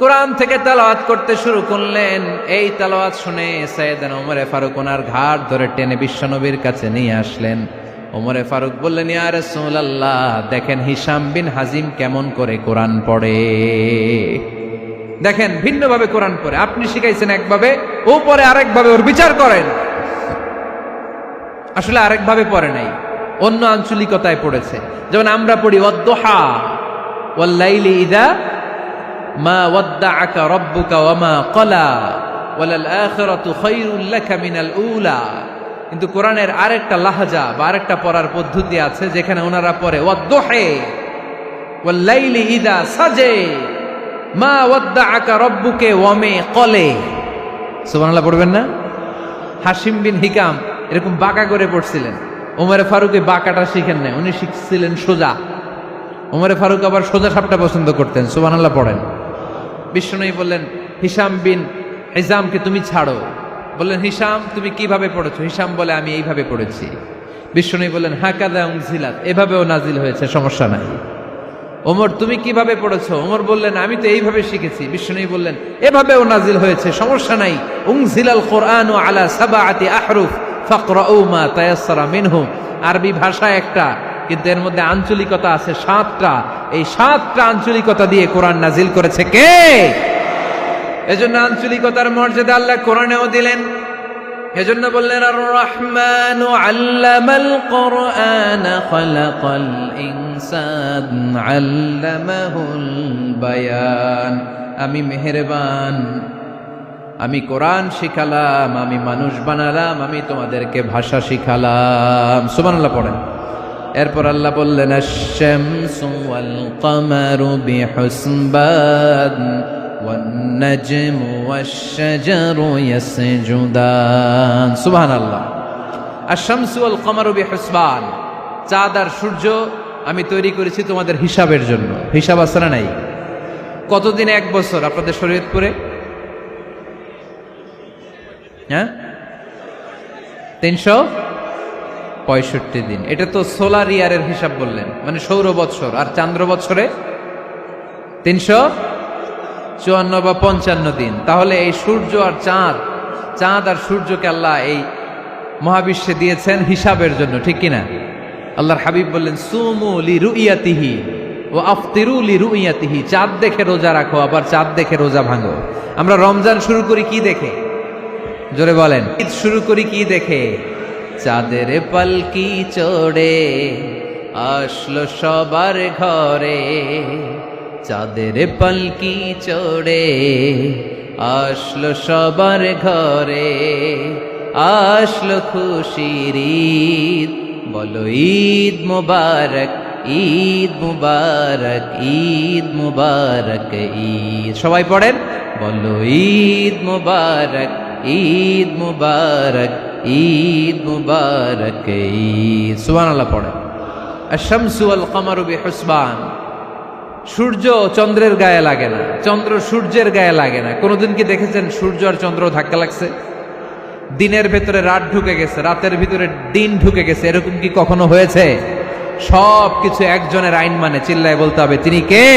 কোরআন থেকে তেলাওয়াত করতে শুরু করলেন। এই তেলাওয়াত শুনে সাইয়েদনা ওমরে ফারুক ওনার ঘাট ধরে টেনে বিশ্বনবীর কাছে নিয়ে আসলেন। ওমরে ফারুক বললেন, ইয়া রাসূলুল্লাহ, দেখেন হিশাম বিন হাজিম কেমন করে কোরআন পড়ে, দেখেন ভিন্নভাবে কোরআন পড়ে। আপনি শিখাইছেন একভাবে, ও পড়ে আরেকভাবে, ওর বিচার করেন। আসলে আরেকভাবে পড়ে নাই, অন্য আঞ্চলিকতায় পড়েছে। যেমন আমরা পড়ি ওয়াদ্দুহা ওয়াল লাইলি ইযা মা ওয়াদ্দাআকা রাব্বুকা ওয়া মা ক্বালা ওয়ালাল আখিরাতু খায়রুল লাকা মিনাল উলা। কিন্তু কোরআনের আরেকটা লাহজা বা আরেকটা পড়ার পদ্ধতি আছে, যেখানে ওনারা পড়ে ওয়াদ্দুহি ওয়াল লাইলি ইযা সাজে মা ওয়াদ্দাআকা রাব্বুকা ওয়া মা ক্বালা। সুবহানাল্লাহ পড়বেন না? হাশিম বিন হিকাম এরকম বাঁকা করে পড়ছিলেন। ওমরে ফারুক এই বাঁকাটা শিখেন না, উনি শিখছিলেন সোজা। ওমরে ফারুক আবার সোজা সাপটা পছন্দ করতেন। সুবহানাল্লাহ পড়েন। বিশ্বনবী বললেন, হিশাম বিন হিজামকে তুমি ছাড়ো। বললেন, হিশাম তুমি কিভাবে পড়েছো? হিশাম বলে, আমি এইভাবে পড়েছি। বিশ্বনবী বললেন, হাকাযা উনজিলাত, এভাবেও নাজিল হয়েছে, সমস্যা নাই। ওমর তুমি কিভাবে পড়েছো? ওমর বললেন, আমি তো এইভাবে শিখেছি। বিশ্বনবী বললেন, এভাবেও নাজিল হয়েছে, সমস্যা নাই। উনজিলাল কুরআনু আলা সাবআতি আহরুফ ফাকরাউ মা তায়াসসারা মিনহু। আরবি ভাষা একটা, কিন্তু এর মধ্যে আঞ্চলিকতা আছে 7টা। এই 7টা আঞ্চলিকতা দিয়ে কোরআন নাজিল করেছে কে? এজন্য আঞ্চলিকতার মর্যাদা আল্লাহ কোরআনেও দিলেন। এজন্য বললেন, আর রহমানু আল্লামাল কোরআন খালাকাল ইনসান আল্লামাহুল বায়ান। আমি মেহেরবান, আমি কোরআন শিখালাম, আমি মানুষ বানালাম, আমি তোমাদেরকে ভাষা শিখালাম। সুবহানাল্লাহ পড়েন। এরপর আল্লাহ বললেন, আশ-শামসু ওয়াল কামারু বিহুসবান ওয়ান নাজমু ওয়াশ-শাজারু ইয়াসজুদান। সুবহানাল্লাহ। আশ-শামসু ওয়াল কামারু বিহুসবান, চাঁদ আর সূর্য আমি তৈরি করেছি তোমাদের হিসাবের জন্য। হিসাব আছে না নাই? কতদিন এক বছর আপনাদের শরীয়তপুরে? হ্যাঁ, 365 দিন। এটা তো সোলার ইয়ারের হিসাব বললেন, মানে সৌর বৎসর। আর চান্দ্র বৎসরে 354 বা 55 দিন। তাহলে এই সূর্য আর চাঁদ, চাঁদ আর সূর্যকে আল্লাহ এই মহাবিশ্বে দিয়েছেন হিসাবের জন্য, ঠিক কিনা? আল্লাহর হাবিব বললেন, সুমু লিরুইয়াতিহি ওয়া আফতিরু লিরুইয়াতিহি। চাঁদ দেখে রোজা রাখো, আবার চাঁদ দেখে রোজা ভাঙো। আমরা রমজান শুরু করি কি দেখে? জোরে বলেন। ঈদ শুরু করি কি দেখে? চাঁদের পালকি চড়ে আসলো সবার ঘরে, চাঁদের পালকি চড়ে আসলো সবার ঘরে, আসলো খুশির ঈদ, বলো ঈদ মুবারক, ঈদ মুবারক, ঈদ মুবারক ঈদ। সবাই পড়েন, বলো ঈদ মুবারক, ঈদ মুবারক, ঈদ মুবারক ঈদ। সুবহানাল্লাহ পড়েন। আশ-শামসু ওয়াল কামারু বিহুসবান। সূর্য চন্দ্রের গায়ে লাগে না, চন্দ্র সূর্যের গায়ে লাগে না। কোনোদিন কি দেখেছেন সূর্য আর চন্দ্র ধাক্কা লাগছে? দিনের ভেতরে রাত ঢুকে গেছে, রাতের ভিতরে দিন ঢুকে গেছে, এরকম কি কখনো হয়েছে? সব কিছু একজনের আইন মানে, চিল্লায় বলতে হবে, তিনি কে?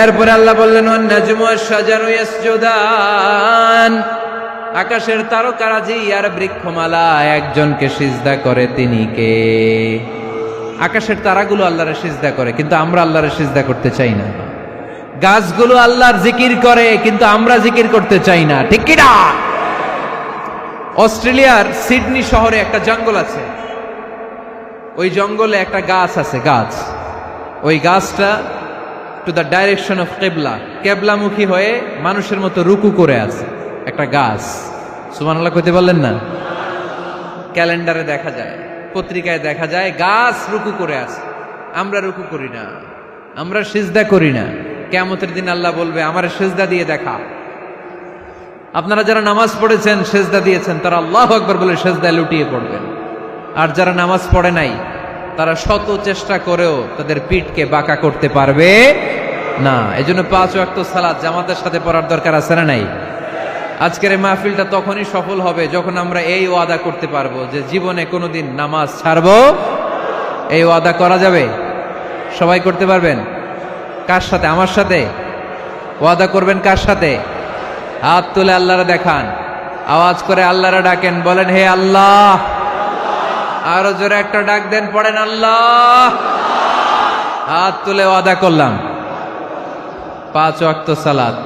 এরপরে আল্লাহ বললেন, ওয়ান নাজমু ওয়াশ-শাজারু ইয়াসজুদান। আকাশের তারকারাজি আর বৃক্ষমালা একজনকে সিজদা করে, তিনি কে? আকাশের তারাগুলো আল্লাহরে সিজদা করে, কিন্তু আমরা আল্লাহরে সিজদা করতে চাই না। গাছগুলো আল্লাহর জিকির করে, কিন্তু আমরা জিকির করতে চাই না, ঠিক কি না? অস্ট্রেলিয়ার সিডনি শহরে একটা জঙ্গল আছে। ওই জঙ্গলে একটা গাছ আছে, গাছ। ওই গাছটা টু দ্য ডাইরেকশন অফ কেবলা, কেবলামুখী হয়ে মানুষের মতো রুকু করে আছে একটা গাছ। সুবহানাল্লাহ কইতে বললেন না? ক্যালেন্ডারে দেখা যায়, পত্রিকায় দেখা যায়, গাছ রুকু করে আছে। আমরা রুকু করি না, আমরা সিজদা করি না। কিয়ামতের দিন আল্লাহ বলবে, আমার সিজদা দিয়ে দেখা। আপনারা যারা নামাজ পড়েছেন, সিজদা দিয়েছেন, তারা আল্লাহু আকবার বলে সিজদায় লুটিয়ে পড়বেন। আর যারা নামাজ পড়ে নাই, তারা শত চেষ্টা করেও তাদের পিঠকে বাঁকা করতে পারবে না। এজন্য 5 ওয়াক্ত সালাত জামাতের সাথে পড়ার দরকার আছে না নাই? আজকের এই মাহফিলটা তখনই সফল হবে যখন আমরা এই ওয়াদা করতে পারবো যে জীবনে কোনোদিন নামাজ ছাড়বো। এই ওয়াদা করা যাবে? সবাই করতে পারবেন? কার সাথে? আমার সাথে ওয়াদা করবেন? কার সাথে? হাত তুলে আল্লাহরে দেখান, আওয়াজ করে আল্লাহরে ডাকেন, বলেন হে আল্লাহ। আরো জোরে একটা ডাক দেন, পড়েন আল্লাহ। হাত তুলে ওয়াদা করলাম 5 ওয়াক্ত সালাত